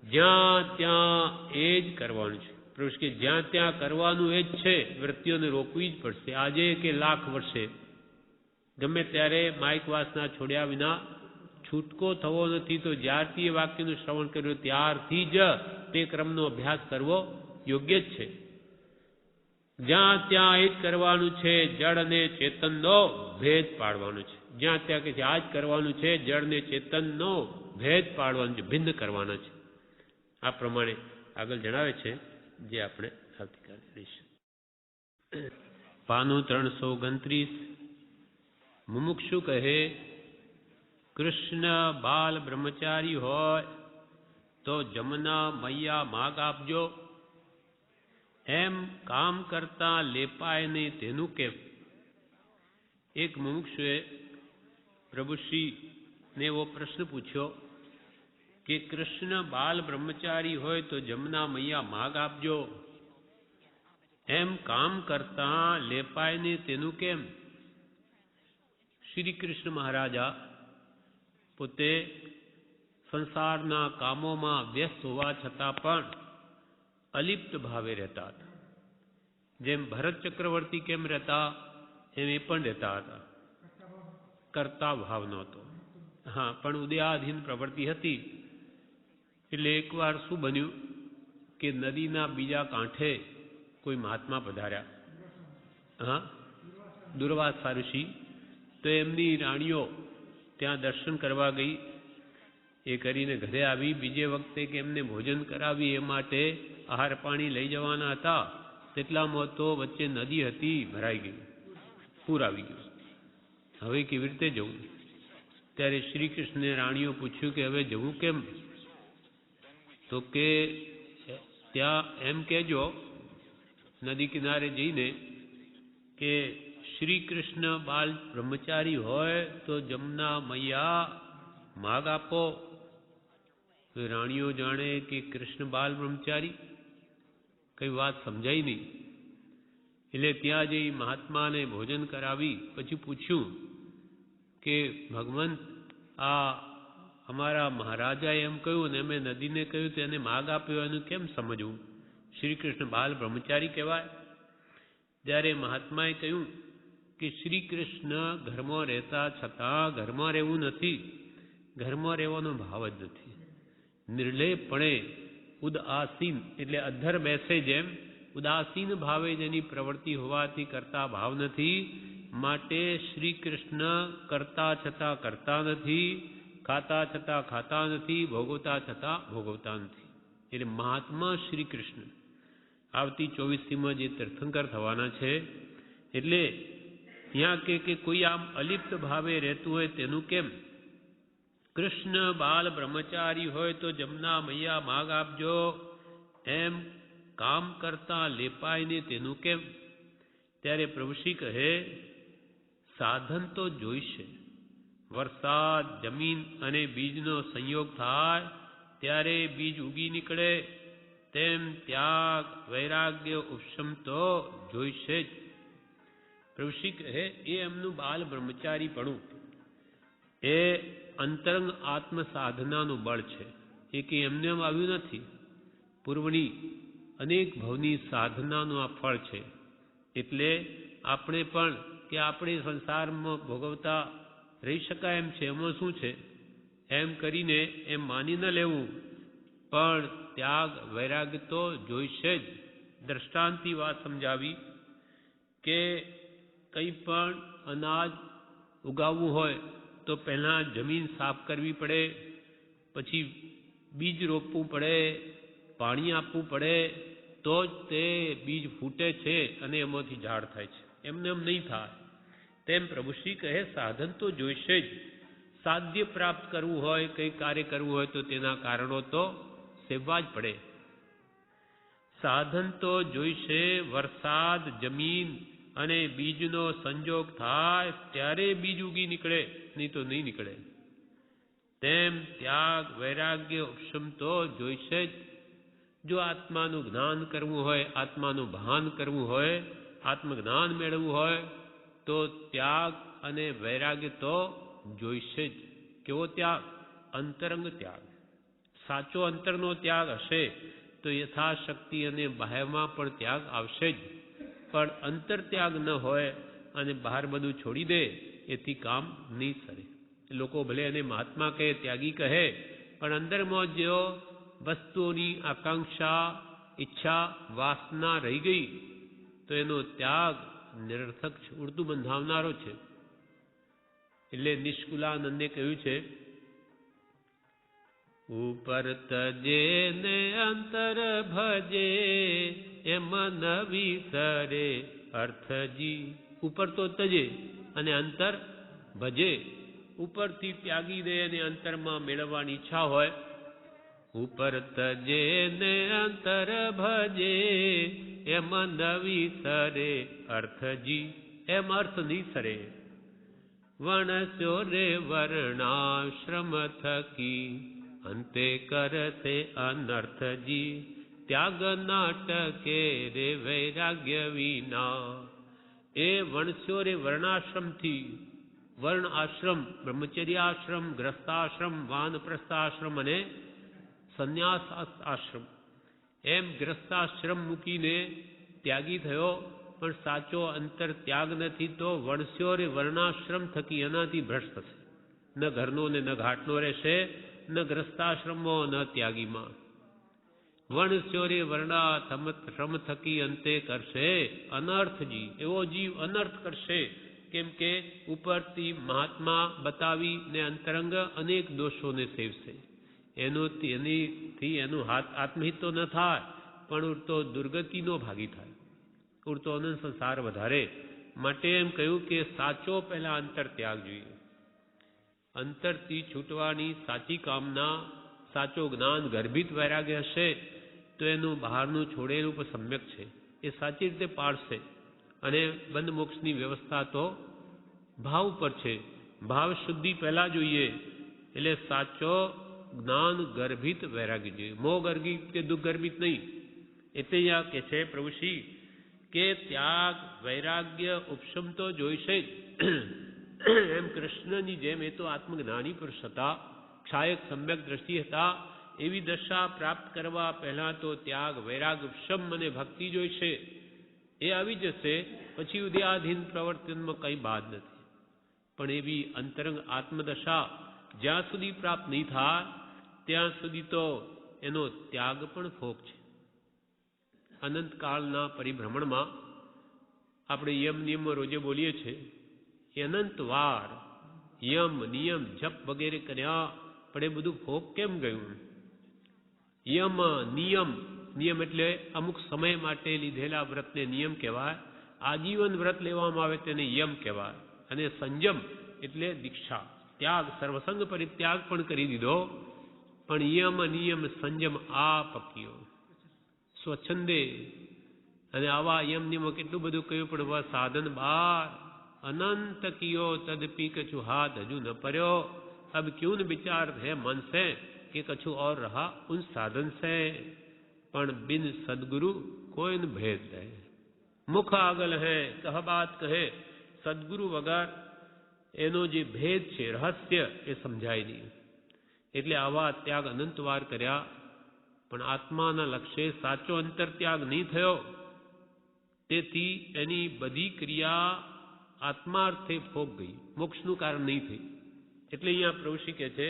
જ્યાં ત્યાં એ જ કરવાનું છે. પ્રભુ કે જ્યાં ત્યાં કરવાનું એ જ છે, વૃત્તિઓને રોકવી જ પડશે. આજે કે લાખ વર્ષે ગમે ત્યારે માઇક વાસના છોડ્યા વિના છૂટકો થવો નથી. તો જ્યારથી એ વાક્યનું શ્રવણ કર્યું ત્યારથી જ તે ક્રમનો અભ્યાસ કરવો યોગ્ય જ છે. જ્યાં ત્યાં એ જ કરવાનું છે, જળ અને ચેતનનો ભેદ પાડવાનો છે. જ્યાં ત્યાં કે આ જ કરવાનું છે, જળ ને ચેતનનો ભેદ પાડવાનો છે, ભિન્ન કરવાના છે. આ પ્રમાણે આગળ જણાવે છે, જે આપણે આવતીકાલે લઈશું. પાનું 329. મુમુક્ષુ કહે, કૃષ્ણ બાલ બ્રહ્મચારી હોય તો જમના મૈયા માગ આપજો. એમ કામ કરતા લેપાય નહીં તેનું કેમ? એક મુમુક્ષુએ પ્રભુશ્રીને એવો પ્રશ્ન પૂછ્યો કે કૃષ્ણ બાલ બ્રહ્મચારી હોય તો જમના મૈયા માગ આપજો. એમ કામ કરતા લેપાય નહીં તેનું કેમ? શ્રી કૃષ્ણ મહારાજા પોતે સંસારના કામોમાં વ્યસ્ત હોવા છતાં પણ અલિપ્ત ભાવે રહેતા હતા. જેમ ભરત ચક્રવર્તી કેમ રહેતા એમ એ પણ રહેતા હતા. કરતા ભાવ નહોતો. હા, પણ ઉદયાધીન પ્રવૃત્તિ હતી. એટલે એકવાર શું બન્યું કે નદીના બીજા કાંઠે કોઈ મહાત્મા પધાર્યા. હા, દુર્વાસા ઋષિ. તો એમની રાણીઓ ત્યાં દર્શન કરવા ગઈ. એ કરીને ઘરે આવી. બીજે વખતે કે એમને ભોજન કરાવી એ માટે આહાર પાણી લઈ જવાના હતા, તેટલામાં તો વચ્ચે નદી હતી, ભરાઈ ગઈ, પૂર આવી ગયું. હવે કેવી રીતે જવું? ત્યારે શ્રી કૃષ્ણે રાણીઓ પૂછ્યું કે હવે જવું કેમ? તો કે ત્યાં એમ કહેજો નદી કિનારે જઈને કે શ્રી કૃષ્ણ બાલ બ્રહ્મચારી હોય તો જમના મૈયા માગ આપો. રાણીઓ જાણે કે કૃષ્ણ બાલ બ્રહ્મચારી, કઈ વાત સમજાય નહીં. એટલે ત્યાં જઈ મહાત્માને ભોજન કરાવી પછી પૂછ્યું કે ભગવંત, આ અમારા મહારાજાએ એમ કહ્યું ને અમે નદીને કહ્યું તો એને માગ આપ્યો, એનું કેમ સમજવું? શ્રી કૃષ્ણ બાલ બ્રહ્મચારી કહેવાય. ત્યારે મહાત્માએ કહ્યું કે શ્રી કૃષ્ણ ઘરમાં રહેતા છતાં ઘરમાં રહેવું નથી, ઘરમાં રહેવાનો ભાવ જ નથી. નિર્લેપણે ઉદાસીન એટલે અધ્ધર બેસે જેમ ઉદાસીન ભાવે જેની પ્રવૃત્તિ હોવાથી કરતા ભાવ નથી. માટે શ્રી કૃષ્ણ કરતા છતાં કરતા નથી, ખાતા છતાં ખાતા નથી, ભોગવતા છતાં ભોગવતા નથી. એટલે મહાત્મા શ્રી કૃષ્ણ આવતી 24મીમાં જે તીર્થંકર થવાના છે. એટલે ત્યાં કે કોઈ આમ અલિપ્ત ભાવે રહેતું હોય તેનું કેમ? કૃષ્ણ બાલ બ્રહ્મચારી હોય તો જમના મૈયા માગ આપજો. એમ કામ કરતા લેપાય ને તેનું કેમ? ત્યારે પ્રભુશ્રી કહે, સાધન તો જોઈશે, વરસાદ, જમીન અને બીજનો સંયોગ થાય ત્યારે બીજ ઉગી નીકળે, તેમ ત્યાગ, વૈરાગ્ય, ઉપશમ તો જોઈશે જ. પ્રભુશ્રી કહે એ એમનું બાલ બ્રહ્મચારીપણું, એ અંતરંગ આત્મ સાધનાનું બળ છે. એ કે એમને એમ આવ્યું નથી, પૂર્વની અનેક ભવની સાધનાનું આ ફળ છે. એટલે આપણે પણ કે આપણે સંસારમાં ભોગવતા રહી શકાય એમ છે, એમાં શું છે એમ કરીને એમ માની ન લેવું, પણ ત્યાગ વૈરાગ્ય તો જોઈશે જ. દ્રષ્ટાંતની વાત સમજાવી કે કંઈ પણ અનાજ ઉગાવવું હોય તો પહેલાં જમીન સાફ કરવી પડે, પછી બીજ રોપવું પડે, પાણી આપવું પડે, તો જ તે બીજ ફૂટે છે અને એમાંથી ઝાડ થાય છે. એમને એમ નહીં થાય. તેમ પ્રભુશ્રી કહે સાધન તો જોઈશે જ. સાધ્ય પ્રાપ્ત કરવું હોય, કંઈ કાર્ય કરવું હોય તો તેના કારણો તો સેવવા જ પડે. સાધન તો જોઈશે. વરસાદ, જમીન અને બીજનો સંજોગ થાય ત્યારે બીજ ઉગી નીકળે, નહીં તો નહીં નીકળે. તેમ ત્યાગ, વૈરાગ્ય, ઉપશમ તો જોઈશે જ. જો આત્માનું જ્ઞાન કરવું હોય, આત્માનું ભાન કરવું હોય, આત્મજ્ઞાન મેળવવું હોય તો ત્યાગ અને વૈરાગ્ય તો જોઈશે જ. કેવો ત્યાગ? અંતરંગ ત્યાગ. સાચો અંતરનો ત્યાગ હશે તો યથાશક્તિ અને બાહ્યમાં પણ ત્યાગ આવશે જ. પણ અંતર ત્યાગ ન હોય અને બહાર બધું છોડી દે, એથી કામ નહીં સરે. લોકો ભલે એને મહાત્મા કહે, ત્યાગી કહે, પણ અંદરમાં જો વસ્તુઓની આકાંક્ષા, ઈચ્છા, વાસના રહી ગઈ તો એનો ત્યાગ નિરર્થક છે, ઉડતું બંધાવનારો છે. એટલે નિષ્કુલાનંદે કહ્યું છે, ઉપર તજે ને અંતર ભજે, એમ ન વિસરે અર્થજી. ઉપર તો તજે અને અંતર ભજે. ઉપરથી ત્યાગી દે અને અંતરમાં મેળવવાની ઈચ્છા હોય. ઉપર તજે ને અંતર ભજે, એમ ન વિસરે અર્થજી. એમ અર્થ નહીં સરે. વણસ્યો રે વર્ણાશ્રમ થકી, અંતે કરશે અનર્થજી. ત્યાગ નાટકે રે વૈરાગ્ય વિના. એ વણસ્યો રે વર્ણાશ્રમથી, વર્ણ આશ્રમ, બ્રહ્મચર્યાશ્રમ, ગ્રસ્તાશ્રમ, વાનપ્રસ્થાશ્રમ અને સંન્યાસ આશ્રમ. એમ ગ્રસ્તાશ્રમ મૂકીને ત્યાગી થયો, પણ સાચો અંતર ત્યાગ નથી તો વણસ્યો રે વર્ણાશ્રમ થકી એનાથી ભ્રષ્ટ થશે. ન ઘરનો ને ન ઘાટનો રહેશે, ન ગ્રસ્તાશ્રમમાં ન ત્યાગીમાં. વણસ્યો રે વર્ણાશ્રમ થકી અંતે કરશે અનર્થજી. એવો જીવ અનર્થ કરશે. કેમ કે ઉપરથી મહાત્મા બતાવી ને અંતરંગ અનેક દોષોને સેવશે. એનીથી એનું આત્મહિત તો ન થાય, પણ ઉડતો દુર્ગતિનો ભાગી થાય, ઉડતો અનંત સંસાર વધારે. માટે એમ કહ્યું કે સાચો પહેલા અંતર ત્યાગ જોઈએ. અંતરથી છૂટવાની સાચી કામના, સાચો જ્ઞાન ગર્ભિત વૈરાગ્ય હશે તો એનું બહારનું છોડેલું પણ સમ્યક છે, એ સાચી રીતે પાળશે. અને બંધ મોક્ષની વ્યવસ્થા તો ભાવ પર છે. ભાવ શુદ્ધિ પહેલા જોઈએ. એટલે સાચો જ્ઞાન ગર્ભિત વૈરાગ્ય જોઈએ, મોહ ગર્ભિત કે દુઃખ ગર્ભિત નહીં. એટલે અહીંયા કે છે પ્રભુશ્રી કે ત્યાગ, વૈરાગ્ય, ઉપશમ તો જોઈશે જ. એમ કૃષ્ણની જેમ એ તો આત્મજ્ઞાની પુરુષ હતા, ક્ષાયક સમ્યક દ્રષ્ટિ હતા. એવી દશા પ્રાપ્ત કરવા પહેલા તો ત્યાગ, વૈરાગ, ઉપશમ અને ભક્તિ જોઈશે. એ આવી જશે પછી ઉદયાધીન પ્રવર્તનમાં કંઈ બાદ નથી. પણ એવી અંતરંગ આત્મદશા જ્યાં સુધી પ્રાપ્ત નહીં થાય ત્યાં સુધી તો એનો ત્યાગ પણ ફોક છે. અનંતકાળના પરિભ્રમણમાં આપણે યમ નિયમ રોજે બોલીએ છીએ, એ અનંત વાર યમ નિયમ જપ વગેરે કર્યા, પણ એ બધું ફોક કેમ ગયું? યમ નિયમ, નિયમ એટલે અમુક સમય માટે લીધેલા વ્રતને નિયમ કહેવાય. આજીવન વ્રત લેવામાં આવે તેને યમ કહેવાય. અને સંયમ એટલે દીક્ષા, ત્યાગ, સર્વસંગ પરિત્યાગ પણ કરી દીધો. પણ યમ નિયમ સંયમ આ પક્યો સ્વચ્છંદે. અને આવા યમ નિયમો કેટલું બધું કહ્યું, પણ સાધન બાર अनंत कियो तदपि कछु हाथ हजू न पर्यो। अब क्यों न विचार है मन से कि कछु और रहा उन साधन से। पण बिन सदगुरु कोई न भेद है। मुख आगल है कह बात कहे, सदगुरु वगर એનો જે ભેદ છે, રહસ્ય, એ સમજાય નહીં. એટલે આવા ત્યાગ અનંતવાર કર્યા, પણ આત્માના લક્ષ્ય સાચો અંતરત્યાગ નહીં થયો. તેથી એની બધી ક્રિયા આત્માર્થે ફોક ગઈ, મોક્ષનું કારણ નહીં થઈ. એટલે અહીંયા પ્રભુશ્રી કહે છે,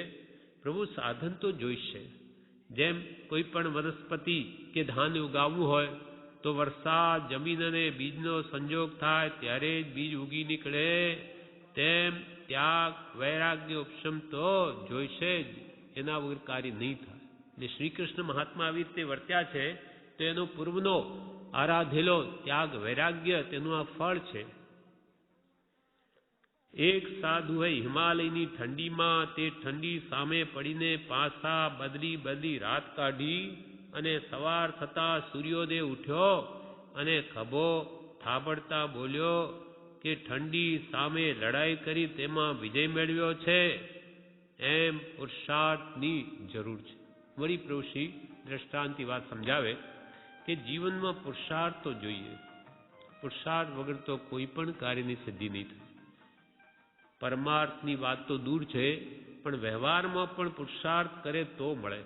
પ્રભુ સાધન તો જોઈશે. જેમ કોઈ પણ વનસ્પતિ કે ધાન ઉગાવવું હોય તો વરસાદ, જમીન અને બીજનો સંજોગ થાય ત્યારે જ બીજ ઉગી નીકળે. તેમ ત્યાગ, વૈરાગ્ય, ઉપશમ તો જોઈશે જ, એના વગર કાર્ય નહીં થાય. ને શ્રી કૃષ્ણ મહાત્મા આવી રીતે વર્ત્યા છે તો એનો પૂર્વનો આરાધેલો ત્યાગ, વૈરાગ્ય તેનું આ ફળ છે. એક સાધુએ હિમાલયની ઠંડીમાં તે ઠંડી સામે પડીને પાસા બદલી બદલી રાત કાઢી, અને સવાર થતા સૂર્યોદય ઉઠ્યો અને ખભો થાબડતા બોલ્યો કે ઠંડી સામે લડાઈ કરી તેમાં વિજય મેળવ્યો છે. એમ પુરુષાર્થની જરૂર છે. વળી પ્રભુશ્રી દ્રષ્ટાંતની વાત સમજાવે કે જીવનમાં પુરુષાર્થ તો જોઈએ. પુરુષાર્થ વગર તો કોઈ પણ કાર્યની સિદ્ધિ નહીં થાય. પરમાર્થની વાત તો દૂર છે, પણ વ્યવહારમાં પણ પુરુષાર્થ કરે તો મળે.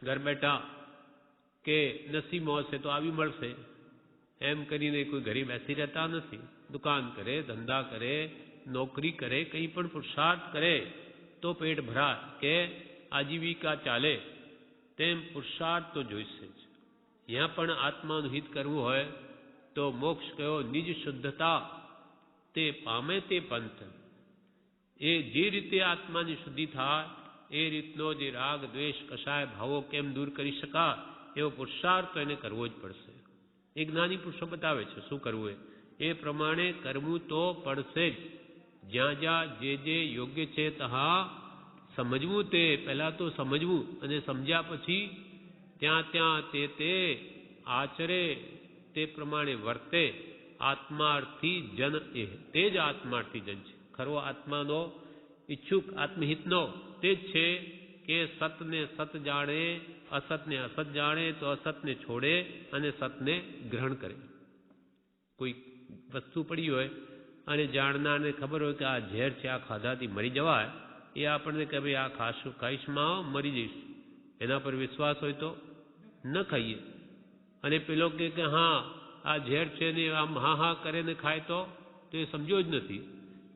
ઘર બેઠા કે નસીબમાં હશે તો આવી મળશે એમ કરીને કોઈ ઘરે બેસી રહેતા નથી. દુકાન કરે, ધંધા કરે, નોકરી કરે, કંઈ પણ પુરુષાર્થ કરે તો પેટ ભરાય કે આજીવિકા ચાલે. તેમ પુરુષાર્થ તો જોઈશે જ. ત્યાં પણ આત્માનું હિત કરવું હોય તો મોક્ષ કયો નિજ શુદ્ધતા તે પામે તે પંથ. એ જે રીતે આત્માની શુદ્ધિ થાય એ રીતનો જે રાગ, દ્વેષ, કશાય ભાવો કેમ દૂર કરી શકાય એવો પુરુષાર્થ તો એને કરવો જ પડશે. એ જ્ઞાની પુરુષો બતાવે છે શું કરવું એ પ્રમાણે કરવું તો પડશે જ. જ્યાં જ્યાં જે જે યોગ્ય છે તહા સમજવું, તે પહેલાં તો સમજવું, અને સમજ્યા પછી ત્યાં ત્યાં તે આચરે, તે પ્રમાણે વર્તે. આત્માર્થી જન એ તે જ આત્માર્થી જન છે. ખરો આત્માનો ઈચ્છુક, આત્મહિતનો તે જ છે કે સતને સત જાણે, અસતને અસત જાણે તો અસતને છોડે અને સતને ગ્રહણ કરે. કોઈ વસ્તુ પડી હોય અને જાણનારને ખબર હોય કે આ ઝેર છે, આ ખાધાથી મરી જવાય, એ આપણને કહે ભાઈ આ ખાઈશમાં મરી જઈશ. એના પર વિશ્વાસ હોય તો ન ખાઈએ. અને પેલો કે હા આ ઝેર છે ને આમ હા હા કરે ને ખાય તો એ સમજ્યો જ નથી.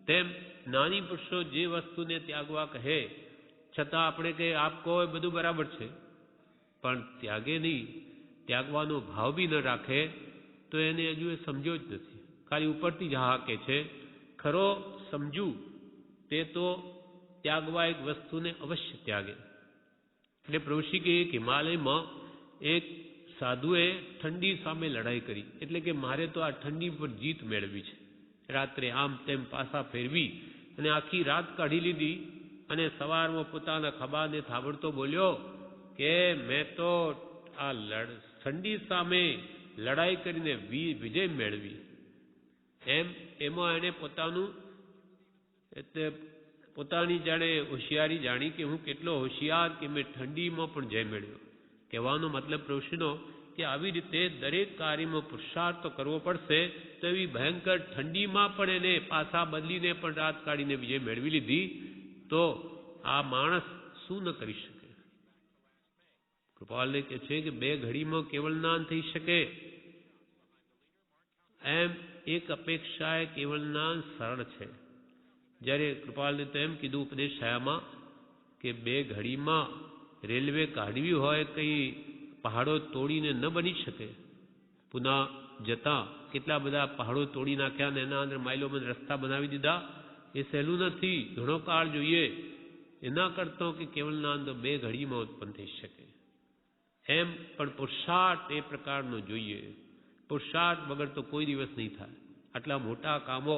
તેમ નાની પુરુષો જે વસ્તુને ત્યાગવા કહે છતાં આપણે કે આપ કહો એ બધું બરાબર છે, પણ ત્યાગે નહીં, ત્યાગવાનો ભાવ બી ન રાખે તો એને હજુ એ સમજ્યો જ નથી. ખાલી ઉપરથી જ હા કે છે. ખરો સમજુ તે તો ત્યાગવા એક વસ્તુને અવશ્ય ત્યાગે. એટલે પ્રભુશ્રી કે એક હિમાલયમાં એક સાધુએ ઠંડી સામે લડાઈ કરી. એટલે કે મારે તો આ ઠંડી પર જીત મેળવી છે. રાત્રે આમ તેમ પાસા ફેરવી અને આખી રાત કાઢી લીધી, અને સવારમાં પોતાના ખભાને થાબડતો બોલ્યો કે મેં તો આ ઠંડી સામે લડાઈ કરીને વિજય મેળવી. એમાં એણે પોતાની જાણે હોશિયારી જાણી કે હું કેટલો હોશિયાર કે મેં ઠંડીમાં પણ જય મેળવ્યો. કહેવાનો મતલબ પ્રભુશ્રીનો કે આવી રીતે દરેક કાર્યમાં પુરુષાર્થ તો કરવો પડશે. તો એવી ભયંકર ઠંડીમાં પણ એને પાસા બદલીને પણ રાત કાઢીને વિજય મેળવી લીધી. તો આ માણસ શું ન કરી શકે? કૃપાલને કહે છે કે 2 ઘડીમાં કેવળ જ્ઞાન થઈ શકે. એમ એક અપેક્ષાએ કેવળ જ્ઞાન સરળ છે. જ્યારે કૃપાલને તો એમ કીધું ઉપદેશ છાયામાં કે 2 ઘડીમાં રેલવે કાઢવી હોય કંઈ પહાડો તોડીને ન બની શકે. પુના જતા કેટલા બધા પહાડો તોડી નાખ્યા અને એના અંદર માઇલોમાં રસ્તા બનાવી દીધા. એ સહેલું નથી, ઘણો કાળ જોઈએ. એના કરતો કે કેવળ જ્ઞાન તો 2 ઘડીમાં ઉત્પન્ન થઈ શકે. એમ પણ પુરુષાર્થ એ પ્રકારનો જોઈએ. પુરુષાર્થ વગર તો કોઈ દિવસ નહીં થાય. આટલા મોટા કામો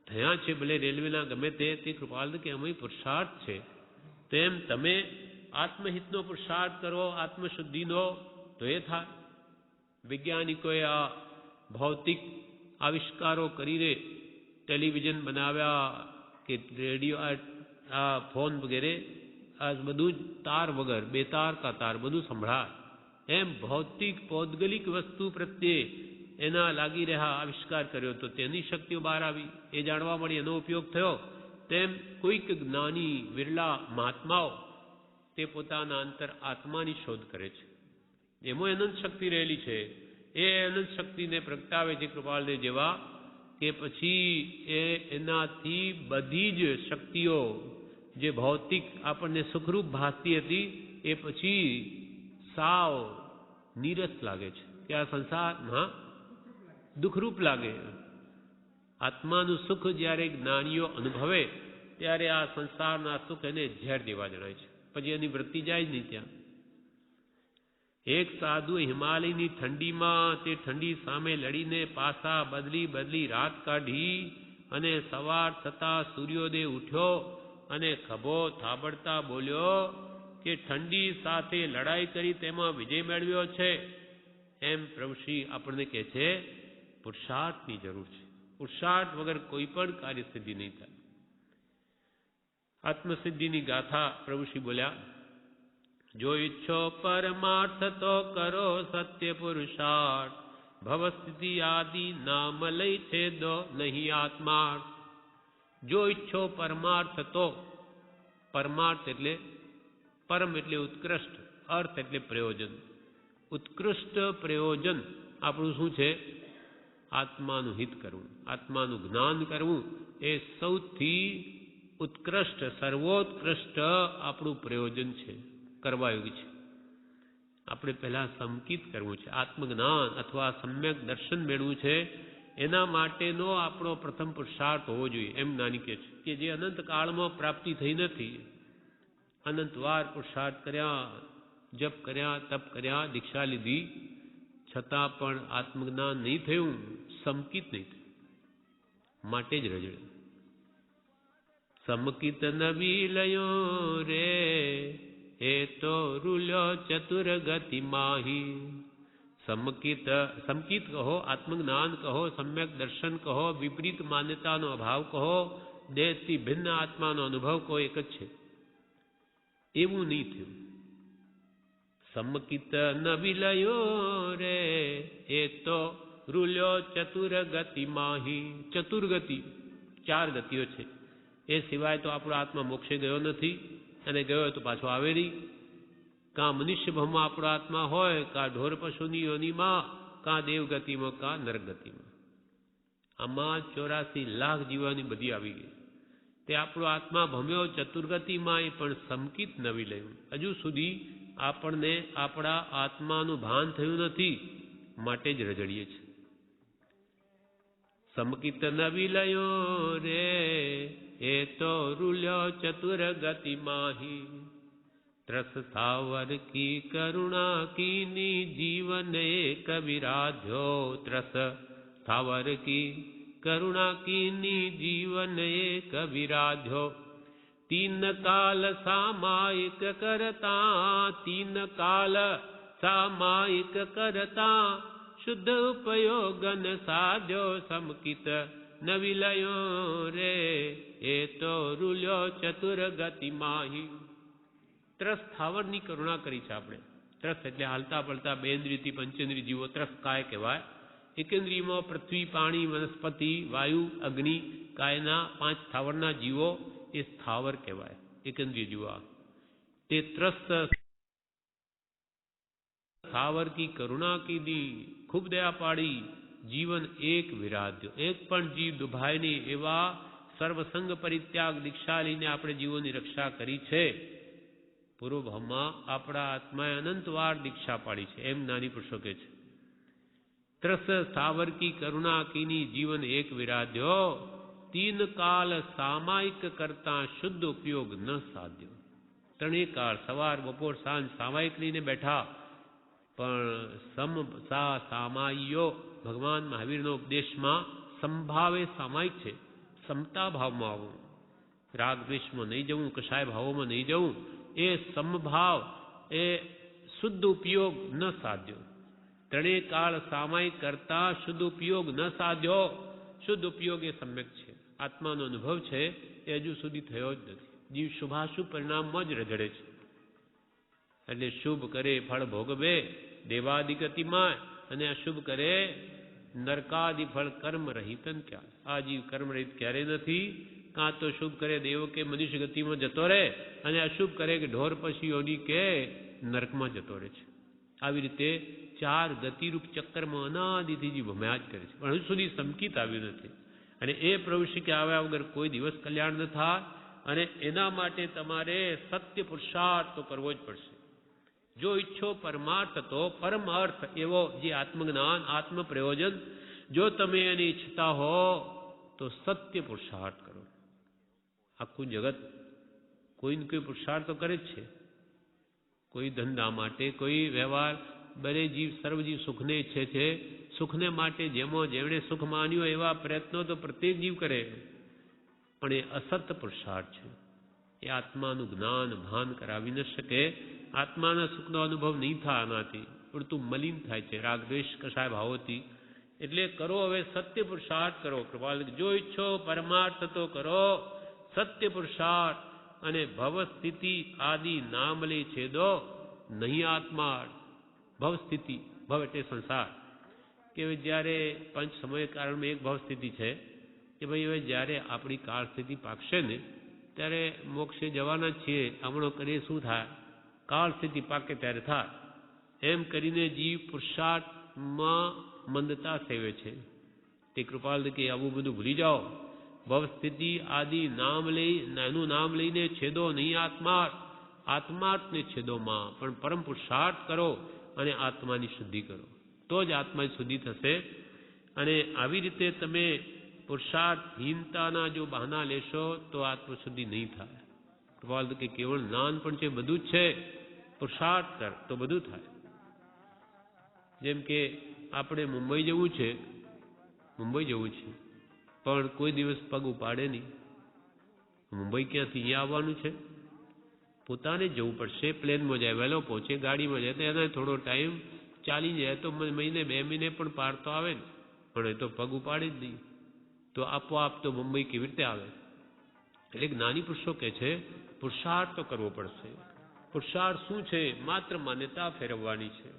થયા છે ભલે રેલવેના ગમે તે કૃપાલ કે અમે પુરુષાર્થ છે. તેમ તમે આત્મહિતનો પુરુષાર્થ કરો, આત્મશુદ્ધિનો, તો એ થાય. વૈજ્ઞાનિકોએ આ ભૌતિક આવિષ્કારો કરીને ટેલિવિઝન બનાવ્યા કે રેડિયો, આ ફોન વગેરે, આ બધું જ તાર વગર, બેતાર કા તાર બધું સંભળાય, એમ ભૌતિક પૌદ્ગલિક વસ્તુ પ્રત્યે એના લાગી રહ્યા આવિષ્કાર કર્યો તો તેની શક્તિઓ બહાર આવી, એ જાણવા મળી, એનો ઉપયોગ થયો. તેમ કોઈક જ્ઞાની વિરલા મહાત્માઓ તે પોતાના અંતર આત્માની શોધ કરે છે. એમાં અનંત શક્તિ રહેલી છે. એ અનંત શક્તિને પ્રગટાવે છે કૃપાળદેવ જેવા, કે પછી એનાથી બધી જ શક્તિઓ જે ભૌતિક આપણને સુખરૂપ ભાસતી હતી એ પછી સાવ નીરસ લાગે છે, કે આ સંસારમાં દુઃખરૂપ લાગે. આત્માનું સુખ જ્યારે જ્ઞાનીઓ અનુભવે ત્યારે આ સંસારના સુખ એને ઝેર જેવા જણાય છે, પછી એની વૃત્તિ જાય જ નહીં ત્યાં. એક સાધુ હિમાલયની ઠંડીમાં તે ઠંડી સામે લડીને પાસા બદલી રાત કાઢી અને સવાર થતા સૂર્યોદય ઉઠ્યો અને ખભો થાબડતા બોલ્યો કે ઠંડી સાથે લડાઈ કરી તેમાં વિજય મેળવ્યો છે. એમ પ્રભુશ્રી આપણને કહે છે પુરુષાર્થની જરૂર છે. પુરુષાર્થ વગર કોઈ પણ કાર્ય સિદ્ધિ નહીં થાય. આત્મસિદ્ધિની ગાથા પ્રભુશ્રી બોલ્યા, જો ઈચ્છો પરમાર્થ તો કરો સત્ય પુરુષાર્થ, ભવ સ્થિતિ આદિ નામ લઈ છે દો નહીં આત્માર્થ. જો ઈચ્છો પરમાર્થ તો, પરમાર્થ એટલે પરમ એટલે ઉત્કૃષ્ટ, અર્થ એટલે પ્રયોજન. ઉત્કૃષ્ટ પ્રયોજન આપણું શું છે? આત્માનું હિત કરવું, આત્માનું જ્ઞાન કરવું એ સૌથી ઉત્કૃષ્ટ, સર્વોત્કૃષ્ટ આપણું પ્રયોજન છે, કરવા યોગ્ય છે. આપણે પહેલા સંકિત કરવું છે, આત્મજ્ઞાન અથવા સમ્યક દર્શન મેળવું છે. એના માટેનો આપણો પ્રથમ પુરુષાર્થ હોવો જોઈએ. એમ નાની કહે છે કે જે અનંત કાળમાં પ્રાપ્તિ થઈ નથી, અનંતવાર પુરુષાર્થ કર્યા, જપ કર્યા, તપ કર્યા, દીક્ષા લીધી, છતાં પણ આત્મજ્ઞાન નહીં થયું, સમકિત નહીં થયું, માટે જ રજડે. સમકિત નવી લયો રે એ તો રૂલ્યો ચતુર ગતિ માહી. સમકિત કહો, આત્મજ્ઞાન કહો, સમ્યક દર્શન કહો, વિપરીત માન્યતાનો અભાવ કહો, દેહથી ભિન્ન આત્માનો અનુભવ કહો, એક જ છે. એવું નહીં થયું. સમકિત ન વિલયો રે એ તો રૂલ્યો ચતુર ગતિ માહી. ચતુર્ગતિ, ચાર ગતિઓ છે. એ સિવાય તો આપણો આત્મા મોક્ષે ગયો નથી, અને ગયો હોય તો પાછો આવે નહીં. કાં મનુષ્ય ભવમાં આપણો આત્મા હોય, કાં ઢોર પશુની યોનિમાં, કાં દેવગતિમાં, કાં નરગતિમાં. આમાં 84 લાખ જીવોની બધી આવી ગઈ. તે આપણો આત્મા ભમ્યો ચતુર્ગતિમાં, એ પણ સમકિત ન વિલયું. હજુ સુધી આપણને આપણા આત્માનું ભાન થયું નથી, માટે જ રજડીએ છીએ. સમકિત ન વિલયો રે એ તો રૂલ્યો ચતુર ગતિ માહી. ત્રસ સ્થાવર કી કરુણા કીની જીવન એક વિરાધ્યો. ત્રસ સ્થાવર કી કરુણા કીની જીવન એક વિરાધ્યો. તીન કાલ સામાયિક કરતા, તીન કાલ સામાયિક કરતા, શુદ્ધ ઉપયોગન સાધ્યો. સમકિત ન વિલયો રે એ તો રૂલ્યો ચતુર ગતિ માહી. ત્રસ સ્થાવરની કરુણા કરી છે આપણે. ત્રસ એટલે હાલતા પડતા બેન્દ્રિયથી પંચેન્દ્રિય જીવો ત્રસ કાય કહેવાય. એકેન્દ્રિયમાં પૃથ્વી, પાણી, વનસ્પતિ, વાયુ, અગ્નિ, કાયના 5 સ્થાવરના જીવો એ સ્થાવર કહેવાય, એકેન્દ્રિય જીવો. તે ત્રસ સ્થાવર કી કરુણા કીધી, ખૂબ દયા પાડી, જીવન એક વિરાધ્યો. એક પણ જીવ દુભાય નહીં એવા સર્વસંગ પરિત્યાગ દીક્ષા લઈને આપણે જીવોની રક્ષા કરી છે. પૂર્વભાવમાં આપણા આત્માએ અનંતવાર દીક્ષા પાડી છે, એમ નાની પુરુષો કહે છે. ત્રસ સ્થાવર કી કરુણા કીની જીવન એક વિરાધ્યો. તીન કાલ સામાયિક કરતા શુદ્ધ ઉપયોગ ન સાધ્યો. ત્રણેય કાળ, સવાર, બપોર, સાંજ સામાયિક લઈને બેઠા, પણ સામાયો ભગવાન મહાવીરનો ઉપદેશમાં સંભાવે સામાયિક છે. સમતા ભાવમાં આવવું, રાગ દ્વેષમાં નહીં જવું, કશાય ભાવોમાં નહીં જવું. એ સમભાવ, એ શુદ્ધ ઉપયોગ ન સાધ્યો. ત્રણેય કાળ સામાયિક કરતા શુદ્ધ ઉપયોગ ન સાધ્યો. શુદ્ધ ઉપયોગ એ સમ્યક છે. આત્માનો અનુભવ છે એ હજુ સુધી થયો જ નથી. જીવ શુભાશુભ પરિણામમાં જ રઝળે છે. એટલે શુભ કરે ફળ ભોગવે દેવાદિગતિમાં, અને અશુભ કરે નરકાદિ ફળ કર્મ રહિતન ક્યાં. આ જીવ કર્મ રહિત ક્યારે નથી. કાં તો શુભ કરે દેવ કે મનુષ્ય ગતિમાં જતો રહે, અને અશુભ કરે કે ઢોર પશુઓની કે નરકમાં જતો રહે છે. આવી રીતે ચાર ગતિરૂપ ચક્રમાં અનાદિથી જીવ ભમ્યા જ કરે છે, પણ હજુ સુધી સંકિત આવ્યું નથી. અને એ પ્રભુ કે આવ્યા વગર કોઈ દિવસ કલ્યાણ ન થાય. અને એના માટે તમારે સત્ય પુરુષાર્થ તો કરવો જ પડશે. જો ઈચ્છો પરમાર્થ તો પરમ અર્થ એવો જે આત્મજ્ઞાન આત્મ પ્રયોજન જો તમે એને ઈચ્છતા હો તો સત્ય પુરુષાર્થ કરો. આખું જગત કોઈને કોઈ પુરુષાર્થ તો કરે જ છે. કોઈ ધંધા માટે, કોઈ વ્યવહાર, બરે જીવ સર્વજીવ સુખને ઈચ્છે છે. સુખને માટે જેમણે સુખ માન્યું એવા પ્રયત્નો તો પ્રત્યેક જીવ કરે, પણ એ અસત પુરુષાર્થ છે. એ આત્માનું જ્ઞાન ભાન કરાવી ન શકે. આત્માના સુખનો અનુભવ નહીં થાય, આનાથી ઉડતું મલિન થાય છે રાગદ્વેષ કસાય ભાવોથી. એટલે કરો હવે સત્ય પુરુષાર્થ કરો. કૃપાલ જો ઈચ્છો પરમાર્થ તો કરો સત્ય પુરુષાર્થ. અને ભવ સ્થિતિ આદિ નામ લે છેદો નહીં આત્મા. ભવ સ્થિતિ, ભવ એટલે સંસાર, કે જ્યારે પંચ સમય કારણમાં એક ભવ સ્થિતિ છે કે ભાઈ હવે જ્યારે આપણી કાળ સ્થિતિ પાકશે ને ત્યારે મોક્ષે જવાના છીએ. હમણાં કરીએ શું થાય, કાળ સ્થિતિ પાકે ત્યારે થાય. એમ કરીને જીવ પુરુષાર્થમાં મંદતા સેવે છે. તે કૃપાલ કે આવું બધું ભૂલી જાઓ. ભવ સ્થિતિ આદિ નામ લઈ, એનું નામ લઈને છેદો નહીં આત્માર્થ. આત્માર્થને છેદોમાં પણ પરમ પુરુષાર્થ કરો અને આત્માની શુદ્ધિ કરો, તો જ આત્માની શુદ્ધિ થશે. અને આવી રીતે તમે પુરુષાર્થહીનતાના જો બહાના લેશો તો આત્મશુદ્ધિ નહીં થાય. કૃપાલ કે કેવળ જ્ઞાન પણ છે, બધું જ છે. પુરુષાર્થ કર તો બધું થાય. જેમ કે આપણે મુંબઈ જવું છે, પણ કોઈ દિવસ પગ ઉપાડે નહીં. મુંબઈ ક્યાંથી અહીંયા આવવાનું છે, પોતાને જવું પડશે. પ્લેનમાં જાય વહેલો પહોંચે, ગાડીમાં જાય તો એને થોડો ટાઈમ ચાલી જાય તો મહિને 2 મહિને પણ પાર તો આવે ને, પણ એ તો પગ ઉપાડે જ નહીં. તો આપોઆપ તો મુંબઈ કેવી રીતે આવે? એટલે જ્ઞાની પુરુષો કહે છે પુરુષાર્થ તો કરવો પડશે. પુરુષાર્થ શું છે? માત્ર માન્યતા ફેરવવાની છે.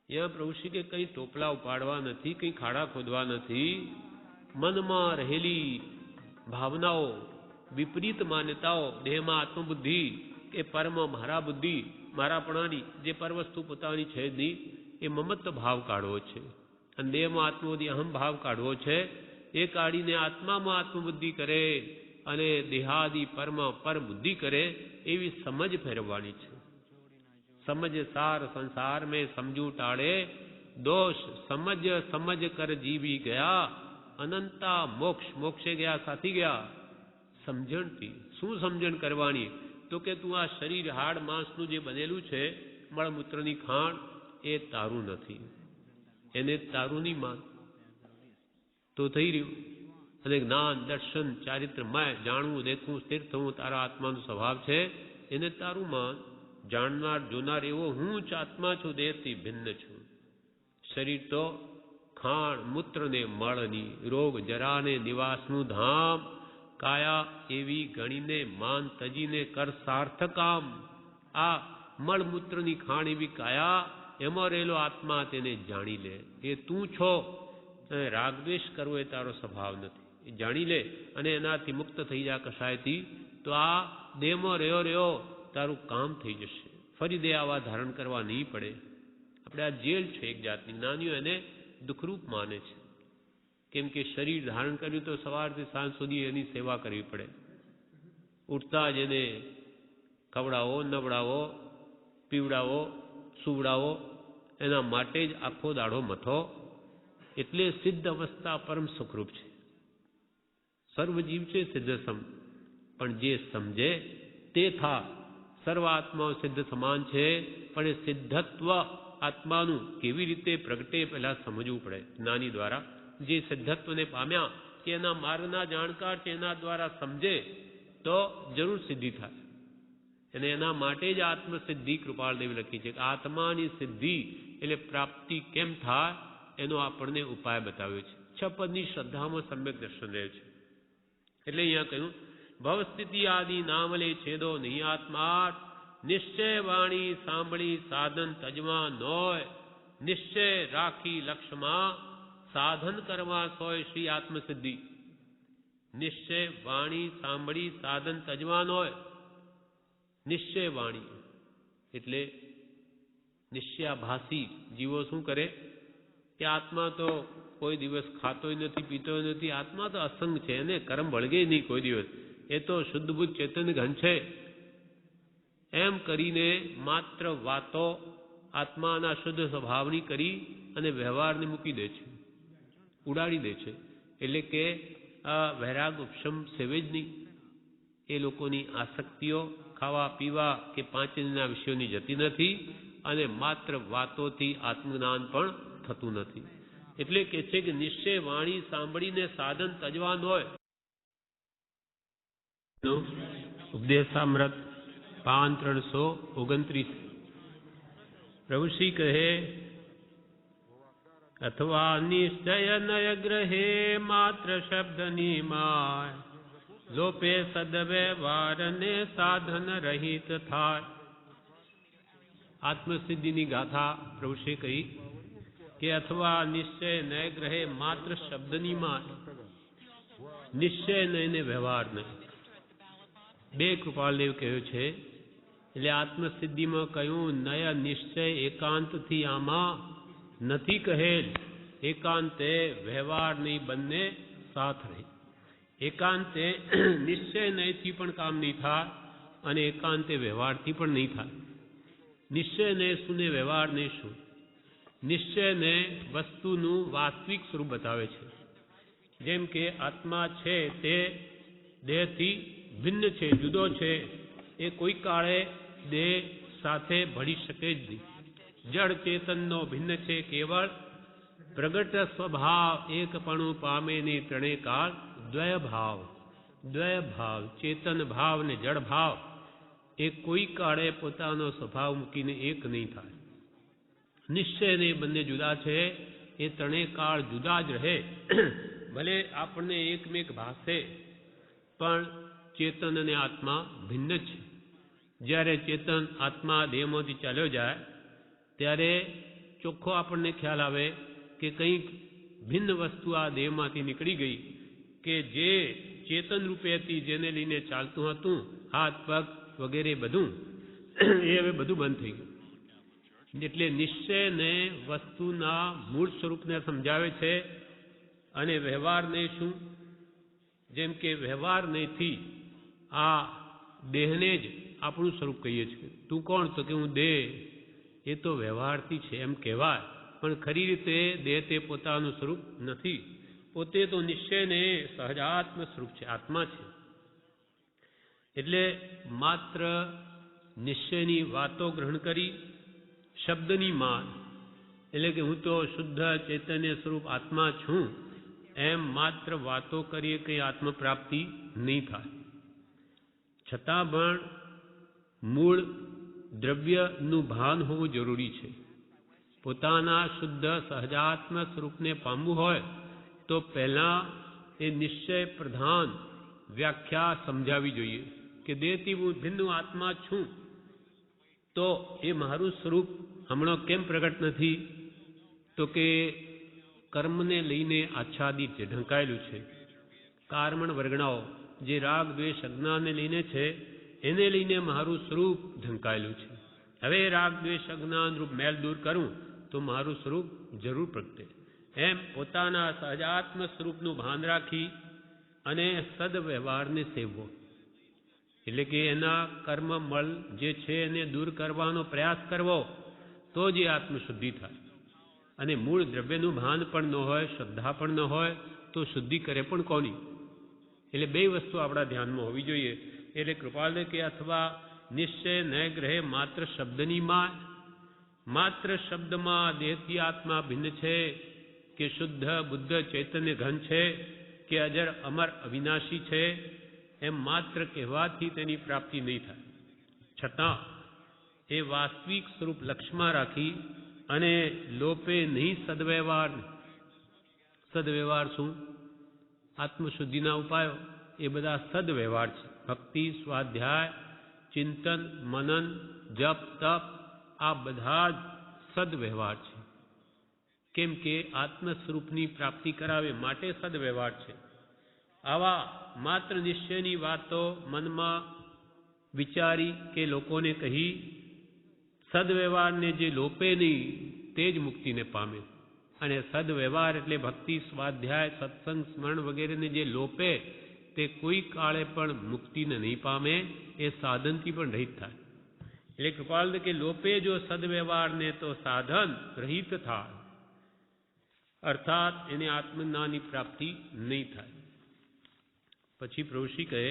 અહીંયા પ્રભુશ્રી કે કંઈ ટોપલા ઉપાડવા નથી, કંઈ ખાડા ખોદવા નથી. મનમાં રહેલી ભાવનાઓ, વિપરીત માન્યતાઓ, દેહમાં આત્મબુદ્ધિ કે પરમાં મારા બુદ્ધિ, મારાપણાની જે પરવસ્તુ પોતાની છે જ નહીં, એ મમત્વ ભાવ કાઢવો છે. અને દેહમાં આત્મબુદ્ધિ અહમ ભાવ કાઢવો છે. એ કાઢીને આત્મામાં આત્મબુદ્ધિ કરે અને દેહાદિ પરમાં પર બુદ્ધિ કરે, એવી સમજ ફેરવવાની છે. સમજ સાર સંસાર મેં સમજુ ટાળે દોષ, સમજ કર જીવી ગયા અનંતા મોક્ષ. મોક્ષે ગયા સાથી ગયા સમજણથી. શું સમજણ કરવાની? તો કે તું આ શરીર હાડ માંસનું જે બનેલું છે, મળમૂત્રની ખાણ, એ તારું નથી. એને તારું નહીં માન તો થઈ રહ્યું. અને જ્ઞાન દર્શન ચારિત્રમય જાણવું દેખવું સ્થિર થવું તારા આત્માનો સ્વભાવ છે, એને તારું માન. જાણનાર જોનાર એવો હું જ આત્મા છું, દેહથી ભિન્ન છું. શરીર તો ખાણ મૂત્ર ને મળની, રોગ જરાને નિવાસનું ધામ. કાયા એવી ગણીને માન તજીને કર સાર્થકામ. આ મળમૂત્રની ખાણ એવી કાયા, એમાં રહેલો આત્મા તેને જાણી લે. એ તું છો. રાગદ્વેષ કરવો એ તારો સ્વભાવ નથી, એ જાણી લે અને એનાથી મુક્ત થઈ જા કસાયથી. તો આ દેહમાં રહ્યો તારું કામ થઈ જશે. ફરી દેહ આવા ધારણ કરવા નહીં પડે. આપણે આ જેલ છે એક જાતની. નાનીઓ એને દુઃખરૂપ માને છે, કેમ કે શરીર ધારણ કર્યું તો સવારથી સાંજ સુધી એની સેવા કરવી પડે. ઉઠતા જ એને ખવડાવો, નવડાવો, પીવડાવો, સુવડાવો, એના માટે જ આખો દાડો મથો. એટલે સિદ્ધ અવસ્થા પરમ સુખરૂપ છે. સર્વજીવ છે સિદ્ધસમ, પણ જે સમજે તે થા. સર્વ આત્માઓ સિદ્ધ સમાન છે, પણ એ સિદ્ધત્વ આત્માનું કેવી રીતે પ્રગટે પહેલા સમજવું પડે. જ્ઞાની દ્વારા જે સિદ્ધત્વને પામ્યા, કે એના માર્ગના જાણકાર છે, એના દ્વારા સમજે તો જરૂર સિદ્ધિ થાય. અને એના માટે જ આત્મસિદ્ધિ કૃપાળદેવ લખી છે કે આત્માની સિદ્ધિ એટલે પ્રાપ્તિ કેમ થાય એનો આપણને ઉપાય બતાવ્યો છે. 6 પદની શ્રદ્ધામાં સમ્યક દર્શન રહે છે. એટલે અહીંયા કહ્યું ભવસ્થિતિ આદિ નામલે છેદો નહીં આત્મા નિશ્ચય વાણી સાંભળી સાધન તજવા નોય નિશ્ચય રાખી લક્ષ્યમાં સાધન કરવા સોય શ્રી આત્મસિદ્ધિ. નિશ્ચય વાણી સાંભળી સાધન તજવાન હોય. નિશ્ચય વાણી એટલે નિશ્ચયાભાસી જીવો શું કરે કે આત્મા તો કોઈ દિવસ ખાતોય નથી પીતોય નથી, આત્મા તો અસંગ છે, એને કર્મ વળગે નહીં કોઈ દિવસ, એ તો શુદ્ધ બુદ્ધ ચેતન ઘન છે, એમ કરીને માત્ર વાતો આત્માના શુદ્ધ સ્વભાવની કરી અને વ્યવહારને મૂકી દે છે, ઉડાડી દે છે. એટલે કે આ વૈરાગ ઉપશમ સેવે જ નહીં. એ લોકોની આસક્તિઓ ખાવા પીવા કે પાંચના વિષયોની જતી નથી અને માત્ર વાતોથી આત્મજ્ઞાન પણ થતું નથી. એટલે કે છે કે નિશ્ચય વાણી સાંભળીને સાધન તજવાન હોય. ઉપદેશામૃત 5:329 પ્રભુશ્રી કહે અથવા નિશ્ચય નય ગ્રહે માત્ર શબ્દની માય લોપે સદવ્યવહારને સાધન રહિત થાય. આત્મસિદ્ધિની ગાથા પ્રભુશ્રી કહી કે અથવા નિશ્ચય નય ગ્રહે માત્ર શબ્દની માય, નિશ્ચય નયને વ્યવહાર નહીં. બે કૃપાળદેવ કહ્યું છે. એટલે આત્મસિદ્ધિમાં કહ્યું નય નિશ્ચય એકાંતથી આમાં નથી કહેલ, એકાંતે વ્યવહાર નહીં બંને સાથ રહે. એકાંતે નિશ્ચય નયથી પણ કામ નહીં થાય અને એકાંતે વ્યવહારથી પણ નહીં થાય. નિશ્ચય ને શું ને વ્યવહાર ને શું? નિશ્ચયને વસ્તુનું વાસ્તવિક સ્વરૂપ બતાવે છે. જેમ કે આત્મા છે તે દેહથી ભિન્ન છે, જુદો છે, એ કોઈ કાળે દેહ સાથે ભળી શકે જ નહીં. જડ ચેતનનો ભિન્ન છે, કેવળ પ્રગટ સ્વભાવ એકપણું પામે ને ત્રણેય કાળ દ્વય ભાવ. દ્વય ભાવ ચેતન ભાવ ને જડ ભાવ એ કોઈ કાળે પોતાનો સ્વભાવ મૂકીને એક નહીં થાય. નિશ્ચય ને બંને જુદા છે, એ ત્રણેય કાળ જુદા જ રહે. ભલે આપણને એકમેક ભાષે પણ ચેતન અને આત્મા ભિન્ન છે. જ્યારે ચેતન આત્મા દેહમાંથી ચાલ્યો જાય ત્યારે ચોખ્ખો આપણને ખ્યાલ આવે કે કંઈક ભિન્ન વસ્તુ આ દેહમાંથી નીકળી ગઈ કે જે ચેતન રૂપે હતી, જેને લઈને ચાલતું હતું, હાથ પગ વગેરે બધું, એ હવે બધું બંધ થઈ ગયું. એટલે નિશ્ચયને વસ્તુના મૂળ સ્વરૂપને સમજાવે છે. અને વ્યવહારને શું? જેમ કે વ્યવહારનેથી આ દેહને જ આપણું સ્વરૂપ કહીએ છીએ. તું કોણ? તો કે હું દેહ. એ તો વ્યવહારથી છે એમ કહેવાય, પણ ખરી રીતે દેહ તે પોતાનું સ્વરૂપ નથી. પોતે તો નિશ્ચયને સહજાત્મ સ્વરૂપ છે, આત્મા છે. એટલે માત્ર નિશ્ચયની વાતો ગ્રહણ કરી શબ્દની માન, એટલે કે હું તો શુદ્ધ ચૈતન્ય સ્વરૂપ આત્મા છું, એમ માત્ર વાતો કરીએ કંઈ આત્મપ્રાપ્તિ નહીં થાય. છતાં પણ મૂળ દ્રવ્યનું ભાન હોવું જરૂરી છે. પોતાના શુદ્ધ સહજાત્મ સ્વરૂપને પામવું હોય તો પહેલાં એ નિશ્ચય પ્રધાન વ્યાખ્યા સમજાવી જોઈએ કે દેહથી હું ભિન્ન આત્મા છું, તો એ મારું સ્વરૂપ હમણાં કેમ પ્રગટ નથી? તો કે કર્મને લઈને આચ્છાદિત છે, ઢંકાયેલું છે. કારમણ વર્ગણાઓ જે રાગ દ્વેષ અજ્ઞાનને લઈને છે, એને લઈને મારું સ્વરૂપ ઢંકાયેલું છે. હવે રાગ દ્વેષ અજ્ઞાન રૂપ મેલ દૂર કરું તો મારું સ્વરૂપ જરૂર પ્રગટે. એમ પોતાના સહજાત્મ સ્વરૂપનું ભાન રાખી અને સદવ્યવહારને સેવવો, એટલે કે એના કર્મ મળ જે છે એને દૂર કરવાનો પ્રયાસ કરવો, તો જ એ આત્મશુદ્ધિ થાય. અને મૂળ દ્રવ્યનું ભાન પણ ન હોય, શ્રદ્ધા પણ ન હોય, તો શુદ્ધિ કરે પણ કોની? એટલે બે વસ્તુ આપણા ધ્યાનમાં હોવી જોઈએ. એટલે કૃપાલને કે અથવા નિશ્ચય નય ગ્રહે માત્ર શબ્દની માય, માત્ર શબ્દમાં દેહથી આત્મા ભિન્ન છે કે શુદ્ધ બુદ્ધ ચૈતન્ય ઘન છે કે અજર અમર અવિનાશી છે, એમ માત્ર કહેવાથી તેની પ્રાપ્તિ નહીં થાય. છતાં એ વાસ્તવિક સ્વરૂપ લક્ષ્યમાં રાખી અને લોપે નહીં સદવ્યવહાર. સદવ્યવહાર શું? આત્મશુદ્ધિના ઉપાયો એ બધા સદવ્યવહાર છે. ભક્તિ, સ્વાધ્યાય, ચિંતન, મનન, જપ, તપ આ બધા જ સદવ્યવહાર છે. કેમ કે આત્મ સ્વરૂપની પ્રાપ્તિ કરાવે માટે સદવ્યવહાર છે. આવા માત્ર નિશ્ચયની વાતો મનમાં વિચારી કે લોકોને કહી સદવ્યવહારને જે લોપે નહીં તે જ મુક્તિને પામે. અને સદવ્યવહાર એટલે ભક્તિ, સ્વાધ્યાય, સત્સંગ, સ્મરણ વગેરેને જે લોપે તે કોઈ કાળે પણ મુક્તિને નહીં પામે, એ સાધનથી પણ રહિત થાય. એટલે કૃપાળને કે લોપે જો સદવ્યવહારને તો સાધન રહિત થાય, અર્થાત એને આત્મજ્ઞાનની પ્રાપ્તિ નહીં થાય. પછી પ્રભુશ્રી કહે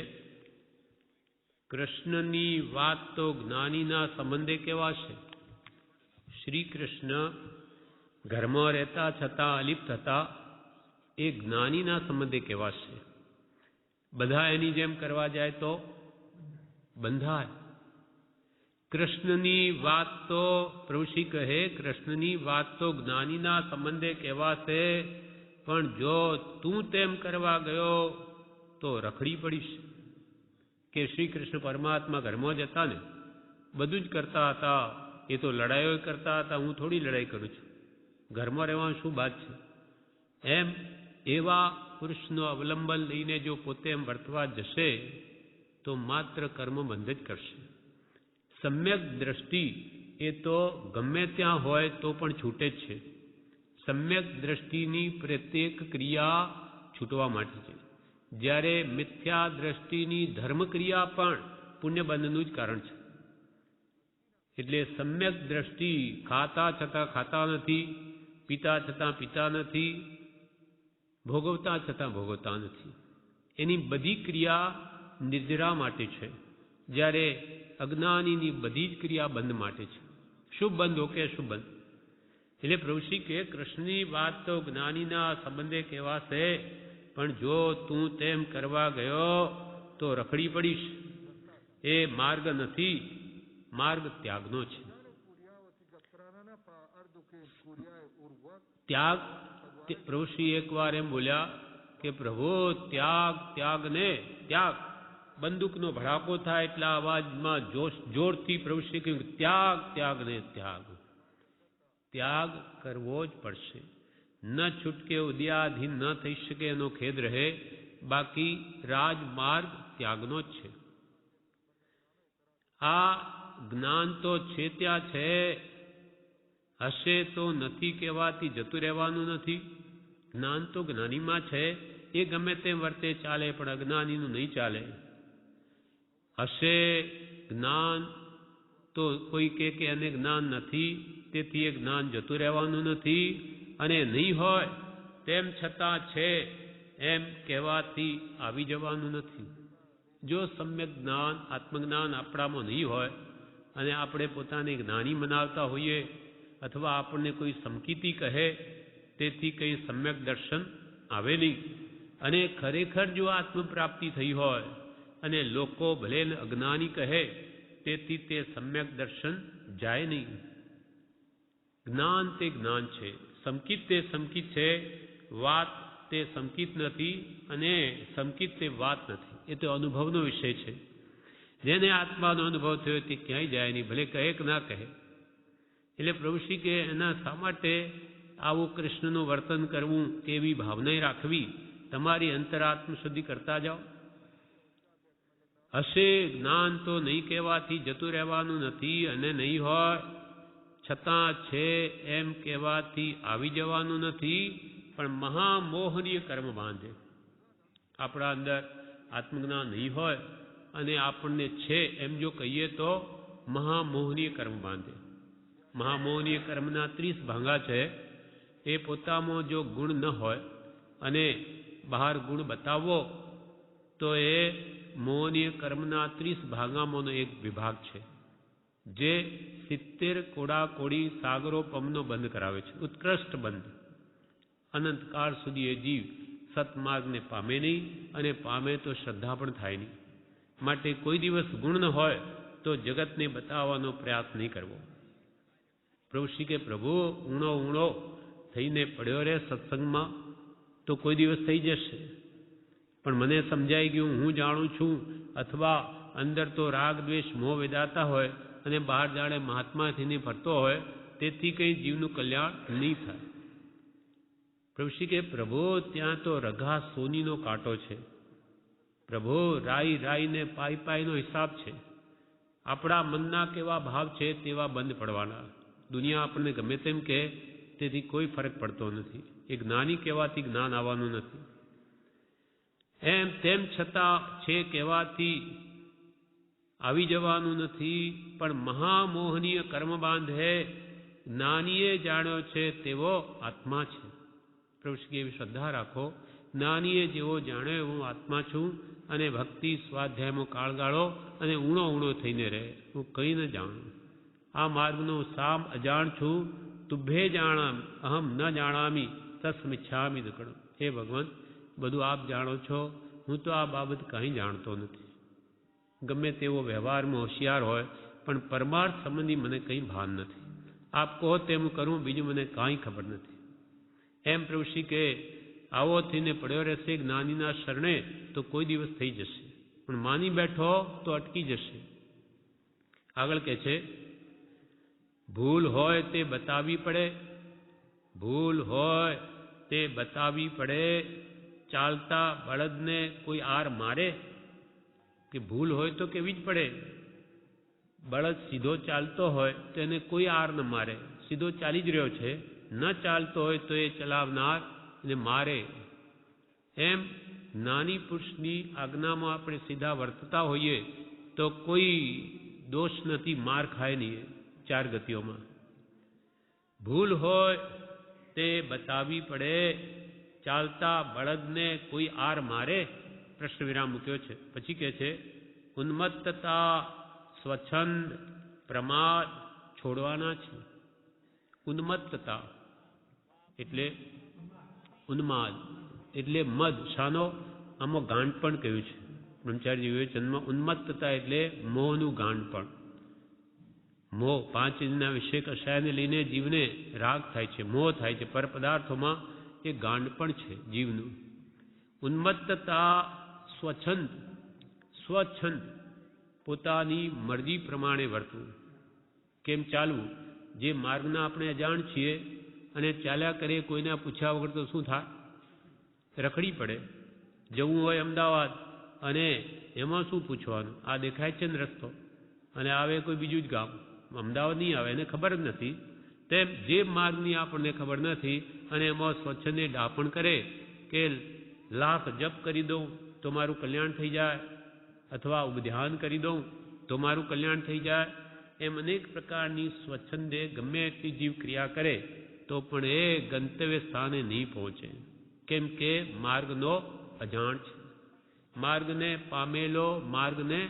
કૃષ્ણની વાત તો જ્ઞાનીના સંબંધે કેવા છે? શ્રી કૃષ્ણ ઘરમાં રહેતા છતાં અલિપ્ત હતા, એ જ્ઞાનીના સંબંધે કેવા છે? બધા એની જેમ કરવા જાય તો બંધાય. કૃષ્ણની વાત તો પ્રભુશ્રી કહે કૃષ્ણની વાત તો જ્ઞાનીના સંબંધે કેવા છે, પણ જો તું તેમ કરવા ગયો તો રખડી પડીશ. કે શ્રી કૃષ્ણ પરમાત્મા ઘરમાં જ હતા ને, બધું જ કરતા હતા, એ તો લડાઈઓ કરતા હતા, હું થોડી લડાઈ કરું છું, ઘરમાં રહેવાનું શું વાત છે? એમ એવા પુરુષનો અવલંબન લઈને જો પોતે એમ વર્તવા જશે તો માત્ર કર્મબંધ જ કરશે. સમ્યક દ્રષ્ટિ એ તો ગમે ત્યાં હોય તો પણ છૂટે જ છે. સમ્યક દ્રષ્ટિની પ્રત્યેક ક્રિયા છૂટવા માટે છે, જ્યારે મિથ્યા દ્રષ્ટિની ધર્મક્રિયા પણ પુણ્યબંધનું જ કારણ છે. એટલે સમ્યક દ્રષ્ટિ ખાતા છતાં ખાતા નથી, પીતા છતાં પીતા નથી, ભોગવતા છતાં ભોગવતા નથી. એની બધી ક્રિયા નિર્જરા માટે છે, જ્યારે અજ્ઞાનીની બધી જ ક્રિયા બંધ માટે છે. શુભ બંધ ઓકે શુભ બંધ. એટલે પ્રભુશ્રી કે કૃષ્ણની વાત તો જ્ઞાનીના સંબંધે કહેવાશે, પણ જો તું તેમ કરવા ગયો તો રખડી પડીશ. એ માર્ગ નથી, માર્ગ ત્યાગનો છે. ત્યાગ પ્રભુશ્રી એકવાર એમ બોલ્યા કે પ્રભુ ત્યાગ ત્યાગને ત્યાગ. બંદૂકનો ભડાકો થાય એટલા અવાજમાં જોરથી પ્રભુશ્રી કહ્યું ત્યાગ ત્યાગને ત્યાગ. ત્યાગ કરવો જ પડશે. ન છૂટકે ઉદ્યાધીન ન થઈ શકે એનો ખેદ રહે, બાકી રાજમાર્ગ ત્યાગનો જ છે. આ જ્ઞાન તો છે ત્યાં છે, હશે તો નથી કહેવાથી જતું રહેવાનું નથી. જ્ઞાન તો જ્ઞાનીમાં છે, એ ગમે તેમ વર્તે ચાલે, પણ અજ્ઞાનીનું નહીં ચાલે. હશે જ્ઞાન તો કોઈ કે એને જ્ઞાન નથી, તેથી એ જ્ઞાન જતું રહેવાનું નથી. અને નહીં હોય તેમ છતાં છે એમ કહેવાથી આવી જવાનું નથી. જો સમ્યક જ્ઞાન આત્મજ્ઞાન આપણામાં નહીં હોય અને આપણે પોતાને જ્ઞાની મનાવતા હોઈએ, અથવા આપણને કોઈ સમકીતી કહે, તેથી કંઈ સમ્યક દર્શન આવે નહીં. અને ખરેખર જો આત્મપ્રાપ્તિ થઈ હોય અને લોકો ભલે અજ્ઞાની કહે, તેથી તે સમ્યક દર્શન જાય નહીં. જ્ઞાન તે જ્ઞાન છે, સમકિત તે સમકિત છે, વાત તે સમકિત નથી, અને સમકિત તે વાત નથી. એ તો અનુભવનો વિષય છે. જેને આત્માનો અનુભવ થયો તે ક્યાંય જાય નહીં, ભલે કહે કે ના કહે. એટલે પ્રભુશ્રી કે એના શા માટે આવું કૃષ્ણનું વર્તન કરવું, કેવી ભાવના રાખવી? તમારી અંતરાત્મ શુદ્ધિ કરતા જાઓ. હશે જ્ઞાન તો નહીં કહેવાથી જતું રહેવાનું નથી, અને નહીં હોય છતાં છે એમ કહેવાથી આવી જવાનું નથી. પણ મહામોહનીય કર્મ બાંધે. આપણા અંદર આત્મજ્ઞાન નહીં હોય અને આપણને છે એમ જો કહીએ તો મહામોહનીય કર્મ બાંધે. મહામોહનીય કર્મના 30 ભાંગા છે. એ પોતામાં જો ગુણ ન હોય અને બહાર ગુણ બતાવવો તો એ મોહનીય કર્મના 30 ભાગામાંનો એક વિભાગ છે, જે 70 કોડાકોડી સાગરો પમનો બંધ કરાવે છે. ઉત્કૃષ્ટ બંધ. અનંતકાળ સુધી એ જીવ સત્માર્ગને પામે નહીં, અને પામે તો શ્રદ્ધા પણ થાય નહીં. માટે કોઈ દિવસ ગુણ ન હોય તો જગતને બતાવવાનો પ્રયાસ નહીં કરવો. પ્રભુ શ્રી કે પ્રભુ ઊણો ઊણો થઈને પડ્યો રહે સત્સંગમાં તો કોઈ દિવસ થઈ જશે, પણ મને સમજાઈ ગયું, હું જાણું છું, અથવા અંદર તો રાગ દ્વેષ મોહ વેદાતા હોય અને બહાર જાણે મહાત્મા થઈને ફરતો હોય, તેથી કંઈ જીવનું કલ્યાણ નહીં થાય. પ્રભુ શ્રી કે પ્રભુ ત્યાં તો રઘા સોનીનો કાંટો છે. પ્રભુ રાઈ રાઈને પાઈ પાઈનો હિસાબ છે. આપણા મનના કેવા ભાવ છે તેવા બંધ પડવાના. દુનિયા આપણને ગમે તેમ કહે તેથી કોઈ ફરક પડતો નથી. એ જ્ઞાની કહેવાથી જ્ઞાન આવવાનું નથી. એમ તેમ છતાં છે કહેવાથી આવી જવાનું નથી. પણ મહામોહનીય કર્મબાંધ હે જ્ઞાનીએ જાણ્યો છે તેવો આત્મા છે. પ્રભુ શ્રી એવી શ્રદ્ધા રાખો, જ્ઞાનીએ જેવો જાણ્યો હું આત્મા છું, અને ભક્તિ સ્વાધ્યાયમાં કાળગાળો અને ઊણો ઊણો થઈને રહે. હું કંઈ ન જાણું, આ માર્ગનો સામ અજાણ છું. તુભે જાણામ અહમ ન જાણામી તસ્મિચ્છામિ દુક્કડમ. હે ભગવાન, બધું આપ જાણો છો, હું તો આ બાબત કંઈ જાણતો નથી. ગમે તેવો વ્યવહારમાં હોશિયાર હોય પણ પરમાર્થ સંબંધી મને કંઈ ભાન નથી. આપ કહો તેમ કરું, બીજું મને કાંઈ ખબર નથી. એમ પ્રભુ શ્રી કે આવો થઈને પડ્યો રહેશે જ્ઞાનીના શરણે તો કોઈ દિવસ થઈ જશે, પણ માની બેઠો તો અટકી જશે. આગળ કે છે, ભૂલ હોય તે બતાવવી પડે, ભૂલ હોય તે બતાવવી પડે. ચાલતા બળદને કોઈ આર મારે? કે ભૂલ હોય તો કેવી જ પડે. બળદ સીધો ચાલતો હોય તો એને કોઈ આર ન મારે, સીધો ચાલી જ રહ્યો છે. ન ચાલતો હોય તો એ ચલાવનાર એને મારે. એમ જ્ઞાની પુરુષની આજ્ઞામાં આપણે સીધા વર્તતા હોઈએ તો કોઈ દોષ નથી, માર ખાય નહીં ચાર ગતિઓમાં. ભૂલ હોય તે બતાવવી પડે. ચાલતા બળદને કોઈ આર મારે? પ્રશ્ન વિરામ મૂક્યો છે. પછી કહે છે, ઉન્મત્તતા સ્વચ્છંદ પ્રમાદ છોડવાના છે. ઉન્મત્તતા એટલે ઉન્માદ એટલે મદ. શાનો? આમાં ગાંઠપણ કહ્યું છે બ્રહ્મચારી વિવેચનમાં. ઉન્મત્તતા એટલે મોહનું ગાંઠપણ. મોહ, પાંચ ઇન્દ્રિયના વિષય કશાયને લઈને જીવને રાગ થાય છે, મોહ થાય છે. પર પદાર્થોમાં એ ગાંઠપણ છે જીવનું. ઉન્મત્તતા સ્વચ્છંદ, સ્વચ્છંદ પોતાની મરજી પ્રમાણે વર્તવું. કેમ ચાલવું? જે માર્ગના આપણે અજાણ છીએ અને ચાલ્યા કરીએ કોઈના પૂછ્યા વગર તો શું થાય? રખડી પડે. જવું હોય અમદાવાદ અને એમાં શું પૂછવાનું? આ દેખાય છે ને રસ્તો, અને આવે કોઈ બીજું જ ગામ, અમદાવાદ નહીં આવે, એને ખબર જ નથી. તેમ જે માર્ગની આપણને ખબર નથી અને એમાં સ્વચ્છને ડાપણ કરે કે લાખ જપ કરી દઉં તો મારું કલ્યાણ થઈ જાય, અથવા ધ્યાન કરી દઉં તો મારું કલ્યાણ થઈ જાય, એમ અનેક પ્રકારની સ્વચ્છંદે ગમે એટલી જીવ ક્રિયા કરે તો પણ એ ગંતવ્ય સ્થાને નહીં પહોંચે. કેમ કે માર્ગનો અજાણ છે. માર્ગને પામેલો માર્ગને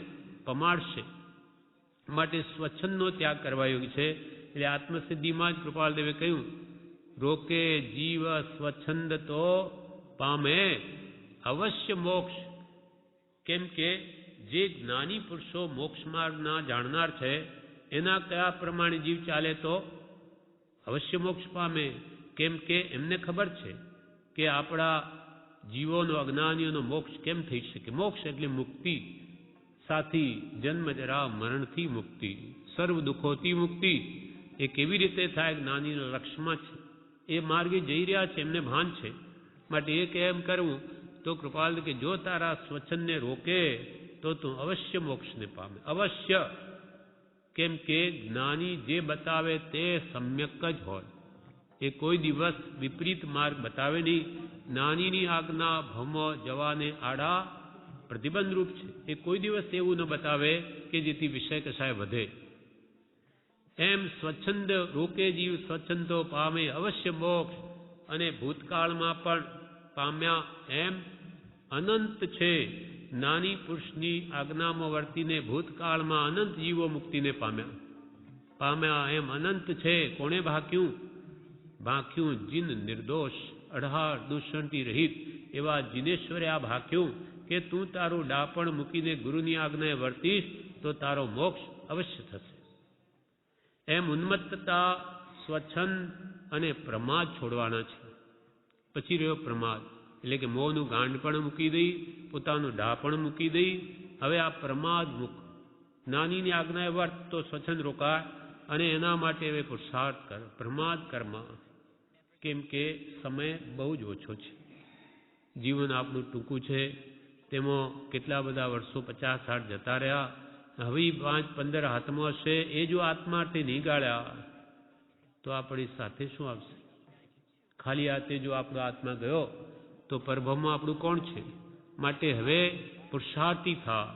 પમાડશે. માટે સ્વચ્છંદનો ત્યાગ કરવા યોગ્ય છે. એટલે આત્મસિદ્ધિમાં જ કૃપાલદેવે કહ્યું, રોકે જીવ સ્વચ્છંદ તો પામે અવશ્ય મોક્ષ. કેમ કે જે જ્ઞાની પુરુષો મોક્ષ માર્ગના જાણનાર છે એના કયા પ્રમાણે જીવ ચાલે તો અવશ્ય મોક્ષ પામે. કેમ કે એમને ખબર છે કે આપણા જીવોનો, અજ્ઞાનીઓનો મોક્ષ કેમ થઈ શકે. મોક્ષ એટલે મુક્તિ, સાથી જન્મ જરા મરણથી મુક્તિ, સર્વ દુઃખોથી મુક્તિ. એ કેવી રીતે થાય? જ્ઞાનીના લક્ષ્યમાં છે, એ માર્ગે જઈ રહ્યા છે, એમને ભાન છે. માટે એ કેમ કરવું? તો કૃપાલ કે જો તારા સ્વચ્છંદને રોકે તો તું અવશ્ય મોક્ષને પામે. અવશ્ય. કેમ કે જ્ઞાની જે બતાવે તે સમ્યક જ હોય. એ કોઈ દિવસ વિપરીત માર્ગ બતાવે નહીં. જ્ઞાનીની આજ્ઞા ભમો જવાને આડા પ્રતિબંધ રૂપ છે. એ કોઈ દિવસ એવું ન બતાવે કે જેથી વિષય કશાય વધે. એમ સ્વચ્છંદ રોકે જીવ સ્વચ્છંદો પામે અવશ્ય મોક્ષ. અને ભૂતકાળમાં પણ પામ્યા. એમ અનંત છે. જ્ઞાની પુરુષની આજ્ઞામાં વર્તીને ભૂતકાળમાં અનંત જીવો મુક્તિને પામ્યા. એમ અનંત છે. કોણે ભાક્યું? ભાક્યું જીન નિર્દોષ, અઢાર દૂષણથી રહિત એવા જીનેશ્વરે આ ભાક્યું કે તું તારું ડાપણ મૂકીને ગુરુની આજ્ઞાએ વર્તીશ તો તારો મોક્ષ અવશ્ય થશે. એમ ઉન્મત્તતા, સ્વચ્છંદ અને પ્રમાદ છોડવાના છે. પછી રહ્યો પ્રમાદ, એટલે કે મોહનું ગાંડ પણ મૂકી દઈ, પોતાનું ડાહ પણ મૂકી દઈ. હવે આ પ્રમાદ મુક, જ્ઞાનીની આજ્ઞાએ વર્ત તો સ્વચ્છંદ રોકાય અને એના માટે હવે પુરુષાર્થ કર, પ્રમાદ કર્મ. કેમ કે સમય બહુ જ ઓછો છે, જીવન આપણું ટૂંકું છે, તેમાં કેટલા બધા વર્ષો 50-60 જતા રહ્યા. હવે 5-15 હાથમાં હશે, એ જો આત્માર્થે નહીં ગાળ્યા તો આપણી સાથે શું આવશે? ખાલી હાથે જો આપણો આત્મા ગયો તો પરભવમાં આપણું કોણ છે? માટે હવે પુરુષાર્થી થા,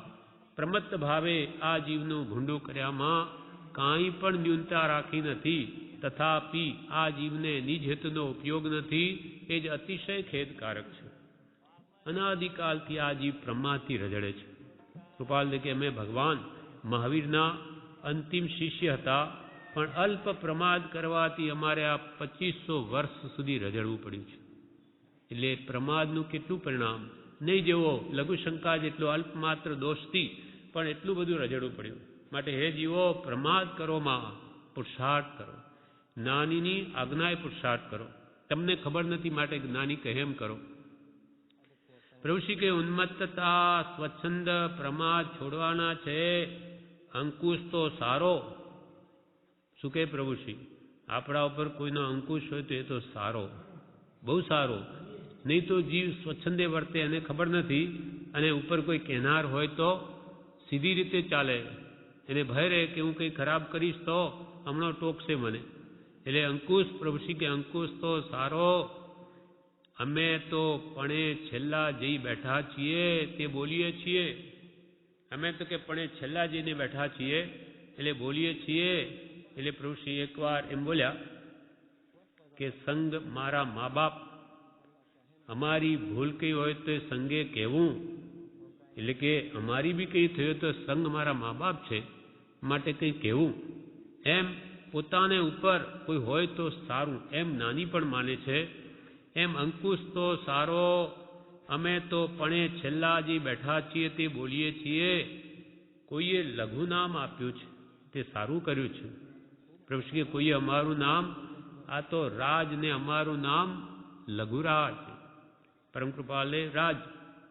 પ્રમત્ત ભાવે આ જીવનું ભૂંડું કર્યામાં કાંઈ પણ ન્યૂનતા રાખી નથી. તથાપી આ જીવને નિજ હેતુનો ઉપયોગ નથી, એ જ અતિશય ખેદકારક છે. અનાદિકાલથી આ જીવ પ્રમાદથી રજડે છે. કૃપાલ કે અમે ભગવાન મહાવીરના અંતિમ શિષ્ય હતા, પણ અલ્પ પ્રમાદ કરવાથી અમારે આ 2500 વર્ષ સુધી રજડવું પડ્યું છે. એટલે પ્રમાદનું કેટલું પરિણામ! નહીં જેવો લઘુશંકા જેટલો અલ્પમાત્ર દોષથી પણ એટલું બધું રજડવું પડ્યું. માટે હે જીવો, પ્રમાદ કરોમાં પુરુષાર્થ કરો, જ્ઞાનીની આજ્ઞાએ પુરુષાર્થ કરો. તમને ખબર નથી માટે જ્ઞાની કહે એમ કરો. પ્રભુશ્રી કે ઉન્મત્તતા, સ્વચ્છંદ, પ્રમાદ છોડવાના છે. અંકુશ તો સારો. શું કહે પ્રભુશ્રી? આપણા ઉપર કોઈનો અંકુશ હોય તો એ તો સારો, બહુ સારો. નહીં તો જીવ સ્વચ્છંદે વર્તે, એને ખબર નથી, અને ઉપર કોઈ કહેનાર હોય તો સીધી રીતે ચાલે. એને ભય રહે કે હું કંઈ ખરાબ કરીશ તો હમણાં ટોકશે મને. એટલે અંકુશ, પ્રભુશ્રી કે અંકુશ તો સારો. અમે તો પણે છેલ્લા જઈ બેઠા છીએ તે બોલીએ છીએ. અમે તો કે પણે છેલ્લા જઈને બેઠા છીએ એટલે બોલીએ છીએ. એટલે પ્રભુશ્રી એકવાર એમ બોલ્યા કે સંગ મારા મા બાપ, અમારી ભૂલ કઈ હોય તો એ સંગે કહેવું. એટલે કે અમારી બી કંઈ થયું તો સંગ મારા મા બાપ છે માટે કંઈ કહેવું. એમ પોતાને ઉપર કોઈ હોય તો સારું એમ નાની પણ માને છે. એમ અંકુશ તો સારો. અમે તો પણે છેલ્લા જે બેઠા છીએ તે બોલીએ છીએ. કોઈએ લઘુ નામ આપ્યું છે તે સારું કર્યું છે. પ્રભુશ્રી કોઈએ અમારું નામ, આ તો રાજ ને અમારું નામ લઘુરાજ. પરમ કૃપાલે રાજ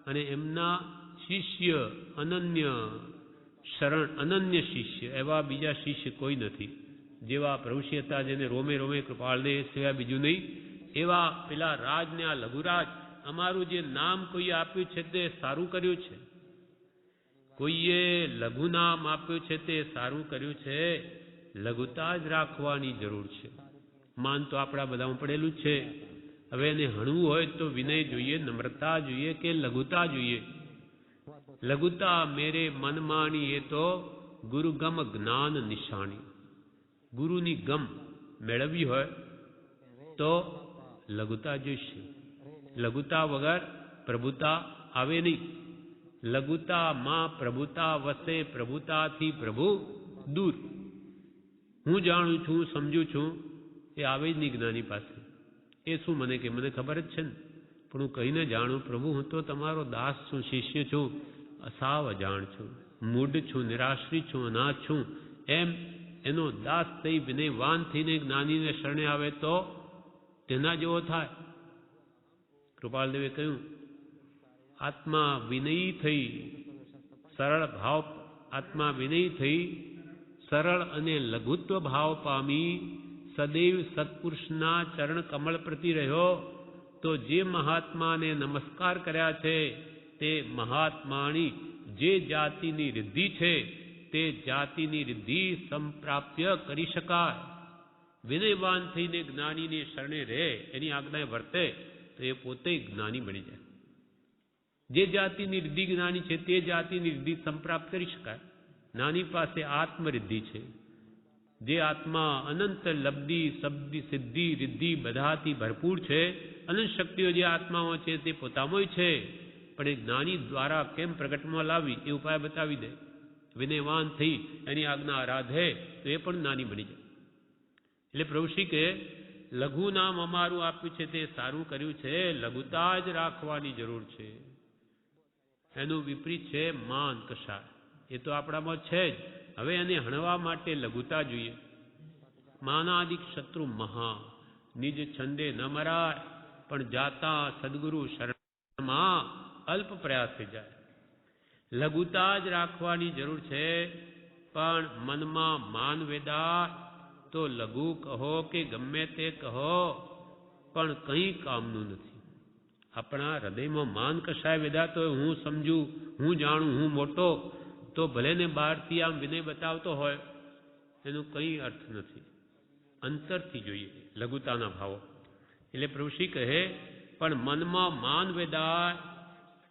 અને એમના શિષ્ય અનન્ય શરણ, અનન્ય શિષ્ય, એવા બીજા શિષ્ય કોઈ નથી. જેવા પ્રભુશ્રી હતા જેને રોમે રોમે કૃપાળને સિવાય બીજું નહીં, એવા પેલા રાજને આ લઘુરાજ, અમારું જે નામ કોઈએ આપ્યું છે તે સારું કર્યું છે. કોઈએ લઘુ નામ આપ્યું છે તે સારું કર્યું છે. લઘુતા જ રાખવાની જરૂર છે. માન તો આપણા બધામાં પડેલું જ છે. હવે એને હણવું હોય તો વિનય જોઈએ, નમ્રતા જોઈએ કે લઘુતા જોઈએ? લઘુતા મેરે મન માણી એ તો ગુરુ ગમ જ્ઞાન નિશાની. ગુરુની ગમ મેળવવી હોય તો લઘુતા જોઈશે. લઘુતા વગર પ્રભુતા આવે નહીં. લઘુતામાં પ્રભુતા વસે, પ્રભુતાથી પ્રભુ દૂર. હું જાણું છું, સમજું છું, એ આવે જ નહીં જ્ઞાની પાસે. એ શું મને કે મને ખબર જ છે ને, પણ હું કહીને જાણું પ્રભુ હું તો તમારો દાસ છું, શિષ્ય છું, અસાવ અજાણ છું, મૂઢ છું, નિરાશ્રિત છું, અનાથ છું. એમ એનો દાસ થઈ વિનયવાન થઈને જ્ઞાનીને શરણે આવે તો તેના જેવો થાય. કૃપાલદેવે કહ્યું આત્મા વિનયી થઈ, સરળ ભાવ, આત્મા વિનયી થઈ સરળ અને લઘુત્વ ભાવ પામી સદૈવ સત્પુરુષના ચરણ કમળ પ્રતિ રહ્યો તો જે મહાત્માને નમસ્કાર કર્યા છે તે મહાત્માની જે જાતિની રિદ્ધિ છે તે જાતિની રિદ્ધિ સંપ્રાપ્ય કરી શકાય. વિનયવાન થઈને જ્ઞાનીને શરણે રહે, એની આજ્ઞાએ વર્તે તો એ પોતે જ્ઞાની બની જાય. જે જાતિની રિદ્ધિ જ્ઞાની છે તે જાતિની રિદ્ધિ સંપ્રાપ્ત કરી શકાય. જ્ઞાની પાસે આત્મરિદ્ધિ છે. જે આત્મા અનંત લબ્ધિ, શબ્દી, સિદ્ધિ, રિદ્ધિ બધાથી ભરપૂર છે, અનંત શક્તિઓ જે આત્માઓ છે તે પોતામાં છે, પણ એ જ્ઞાની દ્વારા કેમ પ્રગટમાં લાવી એ ઉપાય બતાવી દે. વિનયવાન થઈ એની આજ્ઞા આરાધે તો એ પણ જ્ઞાની બની જાય. એટલે પ્રભુશ્રી કે લઘુ નામ અમારું આપ્યું છે તે સારું કર્યું છે. લઘુતા જ રાખવાની જરૂર છે. એનું વિપરીત છે માન કશાય. એ તો આપણામાં છે જ, હવે એને હણવા માટે લઘુતા જોઈએ. માનાદિક શત્રુ મહા, નિજ છંદે ન મરાય, પણ જાતા સદગુરુ શરણમાં અલ્પ પ્રયાસ થઈ જાય. લઘુતા જ રાખવાની જરૂર છે, પણ મનમાં માન વેદાય તો લઘુ કહો કે ગમે તે કહો, પણ કંઈ કામનું નથી. આપણા હૃદયમાં માન કશાય વેદાતો હોય, હું સમજું, હું જાણું, હું મોટો, તો ભલે ને બહારથી આમ વિનય બતાવતો હોય, એનું કંઈ અર્થ નથી. અંતરથી જોઈએ લઘુતાના ભાવો. એટલે પ્રભુશ્રી કહે, પણ મનમાં માન વેદાય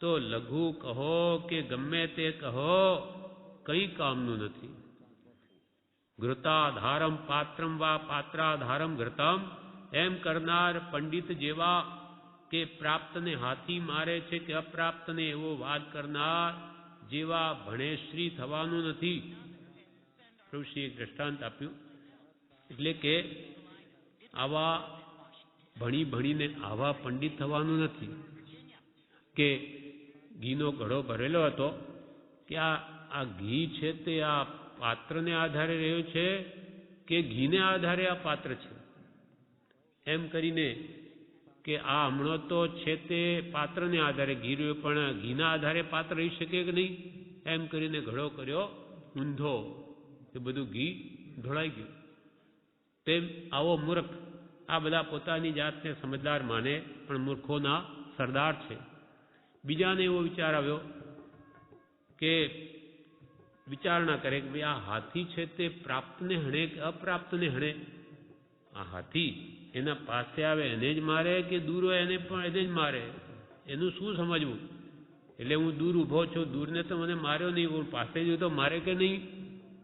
તો લઘુ કહો કે ગમે તે કહો, કંઈ કામનું નથી. ઘૃતાધારમ પાત્રમ વા પાત્રાધારમ ઘૃતમ, એમ કરનાર પંડિત જેવા કે પ્રાપ્તને હાથી મારે છે કે અપ્રાપ્તને એવો વાદ કરનાર જેવા ભણેશ્રી થવાનું નથી. પ્રભુશ્રીએ એક દ્રષ્ટાંત આપ્યું. એટલે કે આવા ભણીને આવા પંડિત થવાનું નથી કે ઘીનો ઘડો ભરેલો હતો કે આ ઘી છે તે આ પાત્રને આધારે રહ્યો છે કે ઘીને આધારે આ પાત્ર છે, એમ કરીને કે આ હમણાં તો છે તે પાત્રને આધારે ઘી રહ્યું, પણ ઘીના આધારે પાત્ર રહી શકે કે નહીં, એમ કરીને ઘડો કર્યો ઊંધો, એ બધું ઘી ઢોળાઈ ગયું. તેમ આવો મૂર્ખ, આ બધા પોતાની જાતને સમજદાર માને, પણ મૂર્ખોના સરદાર છે. બીજાને એવો વિચાર આવ્યો કે વિચારણા કરે કે ભાઈ આ હાથી છે તે પ્રાપ્તને હણે કે અપ્રાપ્તને હણે. આ હાથી એના પાસે આવે એને જ મારે કે દૂર હોય એને પણ એને જ મારે, એનું શું સમજવું? એટલે હું દૂર ઊભો છું, દૂરને તો મને માર્યો નહીં, હું પાસે ગયો તો મારે કે નહીં,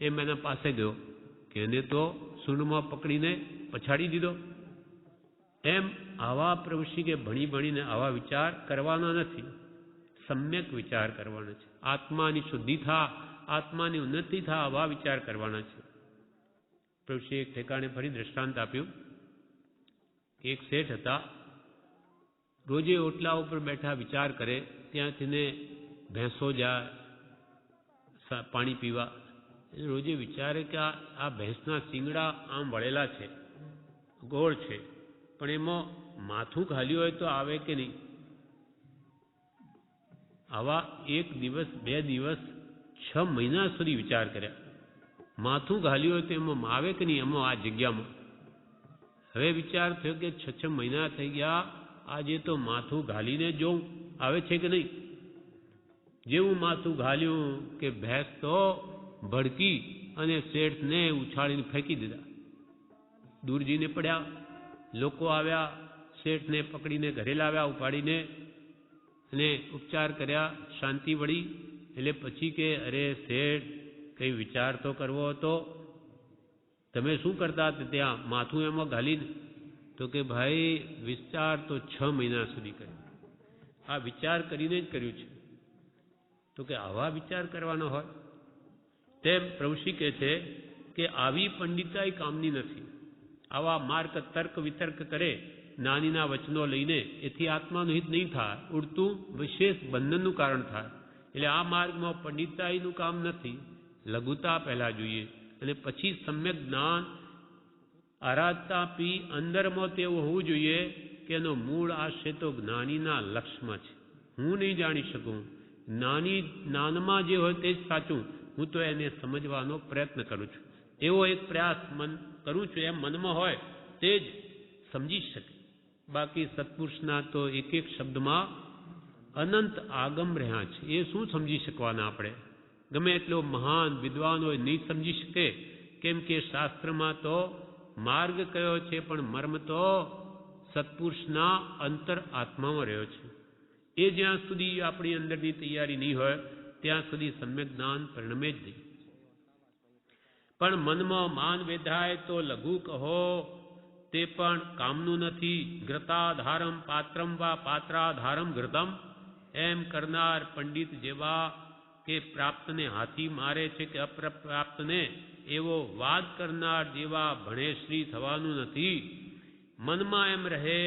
એમ એના પાસે ગયો કે એને તો સૂંઢમાં પકડીને પછાડી દીધો. એમ આવા પ્રભુશ્રી કે ભણીને આવા વિચાર કરવાના નથી, સમ્યક વિચાર કરવાના છે. આત્માની શુદ્ધિ થા, આત્માની ઉન્નતિ થા, આવા વિચાર કરવાના છે. પ્રભુશ્રી એક ઠેકાણે ફરી દ્રષ્ટાંત આપ્યું. એક શેઠ હતા, રોજે ઓટલા ઉપર બેઠા વિચાર કરે, ત્યાંથી ને ભેંસો જાય પાણી પીવા, રોજે વિચારે કે આ ભેંસના શિંગડા આમ વળેલા છે, ગોળ છે, પણ એમાં માથું ખાલી હોય તો આવે કે નહીં. આવા 1 દિવસ 2 દિવસ 6 મહિના સુધી વિચાર કર્યા. માથું ઘાલ્યું હોય તો એમાં આવે કે નહીં, એમાં આ જગ્યામાં. હવે વિચાર થયો કે 6 મહિના થઈ ગયા, આજે તો માથું ઘાલીને જોઉં આવે છે કે નહીં. જેવું માથું ઘાલ્યું કે ભેંસ તો ભડકી અને શેઠને ઉછાળીને ફેંકી દીધા. દૂરજીને પડ્યા, લોકો આવ્યા, શેઠને પકડીને ઘરે લાવ્યા, ઉપાડીને અને ઉપચાર કર્યા, શાંતિ વળી. એટલે પછી કે અરે શેઠ, કંઈ વિચાર તો કરવો હતો, તમે શું કરતા હતા ત્યાં માથું એમાં ઘાલીને? તો કે ભાઈ વિચાર તો 6 મહિના સુધી કર્યો, આ વિચાર કરીને જ કર્યું છે. તો કે આવા વિચાર કરવાનો હોય? તેમ પ્રભુશ્રી કહે છે કે આવી પંડિતાઈ કામની નથી. આવા માર્ગ તર્ક વિતર્ક કરે નાનીના વચનો લઈને, એથી આત્માનું હિત નહીં થાય, ઉડતું વિશેષ બંધનનું કારણ થાય. એટલે આ માર્ગમાં પંડિતાઈનું કામ નથી. લઘુતા પહેલા જોઈએ અને પછી સમ્યક જ્ઞાન આરાધતા પી અંદરમાં તેવું હોવું જોઈએ કે એનો મૂળ આશય તો જ્ઞાનીના લક્ષ્યમાં છે. હું નહીં જાણી શકું, જ્ઞાનમાં જે હોય તે જ સાચું, હું તો એને સમજવાનો પ્રયત્ન કરું છું. એવો એક પ્રયાસ કરું છું, એમ મનમાં હોય તે જ સમજી શકે. બાકી સત્પુરુષના તો એક એક શબ્દમાં અનંત આગમ રહ્યા છે, એ શું સમજી શકવાના આપણે? ગમે એટલો મહાન વિદ્વાન હોય નહીં સમજી શકે, કેમ કે શાસ્ત્રમાં તો માર્ગ કયો છે, પણ મર્મ તો સત્પુરુષના અંતર આત્મામાં રહ્યો છે. એ જ્યાં સુધી આપણી અંદરની તૈયારી નહીં હોય ત્યાં સુધી સમ્યક જ્ઞાન પરિણમે જ નહીં. પણ મનમાં માન વેધાય તો લઘુ કહો, તે પણ કામનું નથી. ઘૃતાધારમ પાત્રમ વા પાત્રાધારમ ઘૃતમ, એમ કરનાર પંડિત જેવા કે પ્રાપ્તને હાથી મારે છે કે અપ્રાપ્તને એવો વાદ કરનાર જેવા ભણેશ્રી થવાનું નથી. મનમાં એમ રહે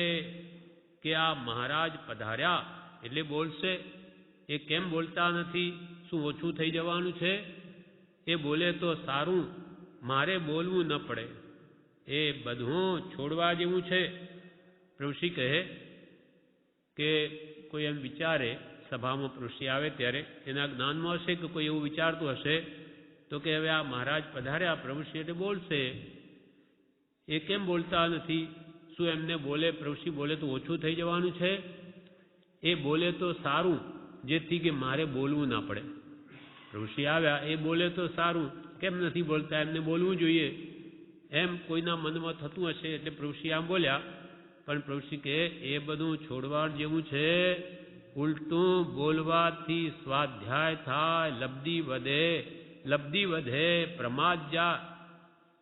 કે આ મહારાજ પધાર્યા એટલે બોલશે, એ કેમ બોલતા નથી? શું ઓછું થઈ જવાનું છે? એ બોલે તો સારું, મારે બોલવું ન પડે. એ બધું છોડવા જેવું છે. પ્રભુશ્રી કહે કે કોઈ એમ વિચારે, સભામાં પ્રભુશ્રી આવે ત્યારે એના જ્ઞાનમાં હશે કે કોઈ એવું વિચારતું હશે તો કે હવે આ મહારાજ પધાર્યા, પ્રભુશ્રી એટલે બોલશે, એ કેમ બોલતા નથી? શું એમને બોલે, પ્રભુશ્રી બોલે તો ઓછું થઈ જવાનું છે? એ બોલે તો સારું, જેથી કે મારે બોલવું ના પડે. પ્રભુશ્રી આવ્યા, એ બોલે તો સારું, કેમ નથી બોલતા? એમને બોલવું જોઈએ એમ કોઈના મનમાં થતું હશે એટલે પ્રભુશ્રી આમ બોલ્યા. પણ પ્રભુશ્રી કહે એ બધું છોડવા જેવું છે. ઉલટું બોલવાથી સ્વાધ્યાય થાય, લબ્ધિ વધે, પ્રમાદ જાય.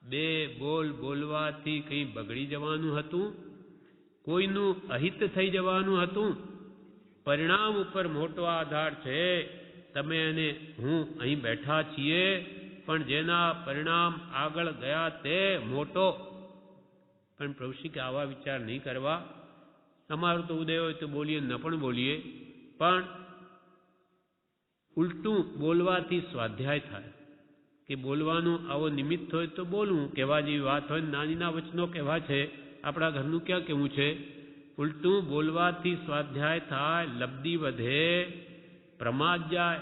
બે બોલ બોલવાથી કંઈ બગડી જવાનું હતું? કોઈનું અહિત થઈ જવાનું હતું? પરિણામ ઉપર મોટો આધાર છે. તમે અને હું અહીં બેઠા છીએ, પણ જેના પરિણામ આગળ ગયા તે મોટો. પણ પ્રભુશ્રી કે આવા વિચાર નહીં કરવા. અમારું તો ઉદય હોય તો બોલીએ, ન પણ બોલીએ, પણ ઉલટું બોલવાથી સ્વાધ્યાય થાય. કે બોલવાનું આવો નિમિત્ત હોય તો બોલવું, કહેવા જેવી વાત હોય, નાનીના વચનો કહેવા છે, આપણા ઘરનું ક્યાં કહેવું છે? ઉલટું બોલવાથી સ્વાધ્યાય થાય, લબ્ધિ વધે, પ્રમાદ જાય.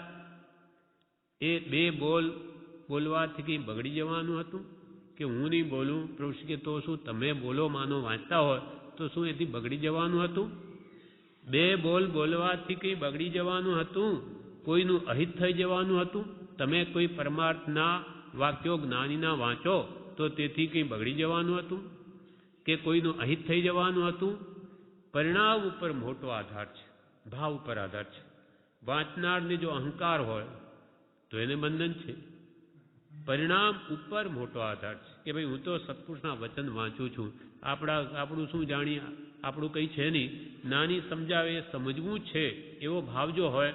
એ બે બોલ બોલવાથી કંઈ બગડી જવાનું હતું કે હું નહીં બોલું? પ્રભુશ્રી કે તો શું તમે બોલો માનો વાંચતા હોય તો શું એથી બગડી જવાનું હતું? બે બોલ બોલવાથી કંઈ બગડી જવાનું હતું? કોઈનું અહિત થઈ જવાનું હતું? તમે કોઈ પરમાર્થના વાક્યો જ્ઞાનીના વાંચો તો તેથી કંઈ બગડી જવાનું હતું કે કોઈનું અહિત થઈ જવાનું હતું? પરિણામ ઉપર મોટો આધાર છે, ભાવ ઉપર આધાર છે. વાંચનારને જો અહંકાર હોય તો એને બંધન છે. પરિણામ ઉપર મોટો આધાર છે કે ભાઈ હું તો સત્પુરુષના વચન વાંચું છું, આપણું શું જાણીએ, આપણું કંઈ છે નહીં, નાની સમજાવે એ સમજવું છે એવો ભાવ જો હોય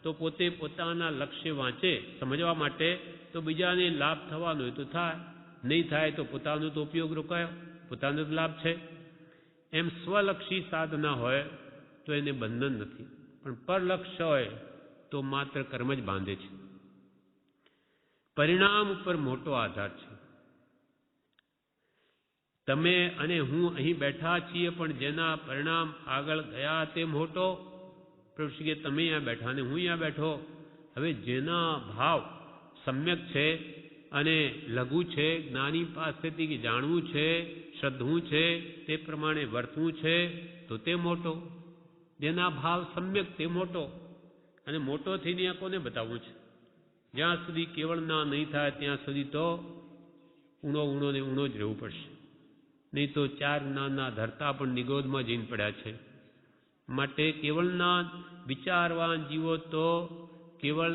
તો પોતે પોતાના લક્ષ્ય વાંચે સમજવા માટે, તો બીજાને લાભ થવાનો હોય તો થાય, નહીં થાય તો પોતાનો તો ઉપયોગ રોકાયો, પોતાનો જ લાભ છે. એમ સ્વલક્ષી સાધના હોય તો એને બંધન નથી, પણ પરલક્ષ્ય હોય તો માત્ર કર્મ જ બાંધે છે. પરિણામ ઉપર મોટો આધાર છે. તમે અને હું અહીં બેઠા છીએ, પણ જેના પરિણામ આગળ ગયા તે મોટો. પ્રભુશ્રી કે તમે અહીંયા બેઠા ને હું અહીંયા બેઠો. હવે જેના ભાવ સમ્યક છે અને લઘુ છે, જ્ઞાની પાસેથી જાણવું છે, શ્રદ્ધવું છે, તે પ્રમાણે વર્તવું છે તો તે મોટો. જેના ભાવ સમ્યક તે મોટો. અને મોટો થઈને કોને બતાવવું છે? જ્યાં સુધી કેવળના નહીં થાય ત્યાં સુધી તો ઊણો ને ઊણો જ રહેવું પડશે. નહીં તો ચાર જ્ઞાનના ધરતા પણ નિગોદમાં જઈને પડ્યા છે. માટે કેવળના વિચારવાન જીવો તો કેવળ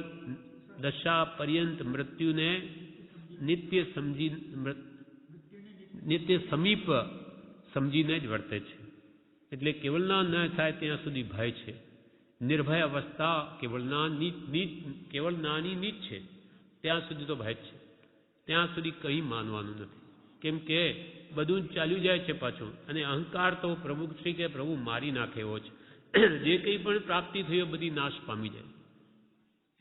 દશા પર્યંત મૃત્યુને નિત્ય સમીપ સમજીને જ વર્તે છે. એટલે કેવળના ન થાય ત્યાં સુધી ભય છે. નિર્ભય અવસ્થા કેવળનાની નીચ છે ત્યાં સુધી તો ભય છે. ત્યાં સુધી કંઈ માનવાનું નથી. કેમ કે બધું જ ચાલ્યું જાય છે પાછું. અને અહંકાર તો પ્રભુશ્રી કે પ્રભુ મારી નાખે એવો છે. જે કંઈ પણ પ્રાપ્તિ થઈ બધી નાશ પામી જાય.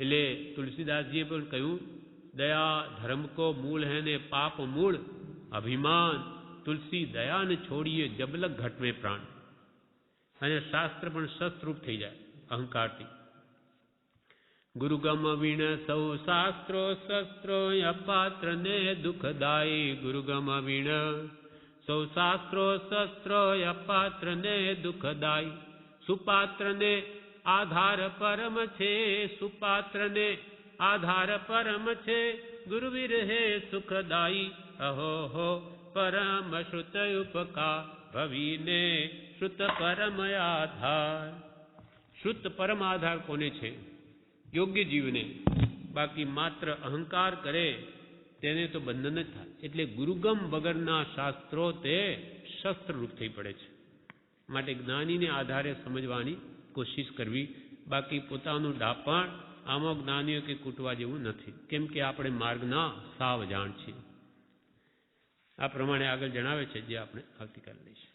એટલે તુલસીદાસજીએ પણ કહ્યું, દયા ધર્મ કો મૂળ હૈ ને પાપ મૂળ અભિમાન, તુલસી દયાને છોડીએ જબલક ઘટ में પ્રાણ. અને શાસ્ત્ર પણ શસ્ત્રરૂપ થઈ જાય અહંકારથી. ગુરુગમ વીણ સૌ શાસ્ત્રો શસ્ત્રો અપાત્ર ને દુઃખદાયી. ગુરુગમ વીણ સૌ શાસ્ત્રો શસ્ત્રો અપાત્ર ને દુઃખદાયી. સુપાત્ર ને આધાર પરમ છે, સુપાત્ર ને આધાર પરમ છે, ગુરુવીર હે સુખદાયી. અહો હો પરમ શ્રુત ઉપકા ભવીને શ્રુત પરમ આધાર. શુદ્ધ પરમ આધાર કોને છે? યોગ્ય જીવને. બાકી માત્ર અહંકાર કરે તેને તો બંધન જ થાય. એટલે ગુરુગમ વગરના શાસ્ત્રો તે શસ્ત્રરૂપ થઈ પડે છે. માટે જ્ઞાનીને આધારે સમજવાની કોશિશ કરવી. બાકી પોતાનું ડાપણ આમાં જ્ઞાનીઓ કે કૂટવા જેવું નથી. કેમ કે આપણે માર્ગના સાવ જાણ છીએ. આ પ્રમાણે આગળ જણાવે છે, જે આપણે આવતીકાલે લઈશું.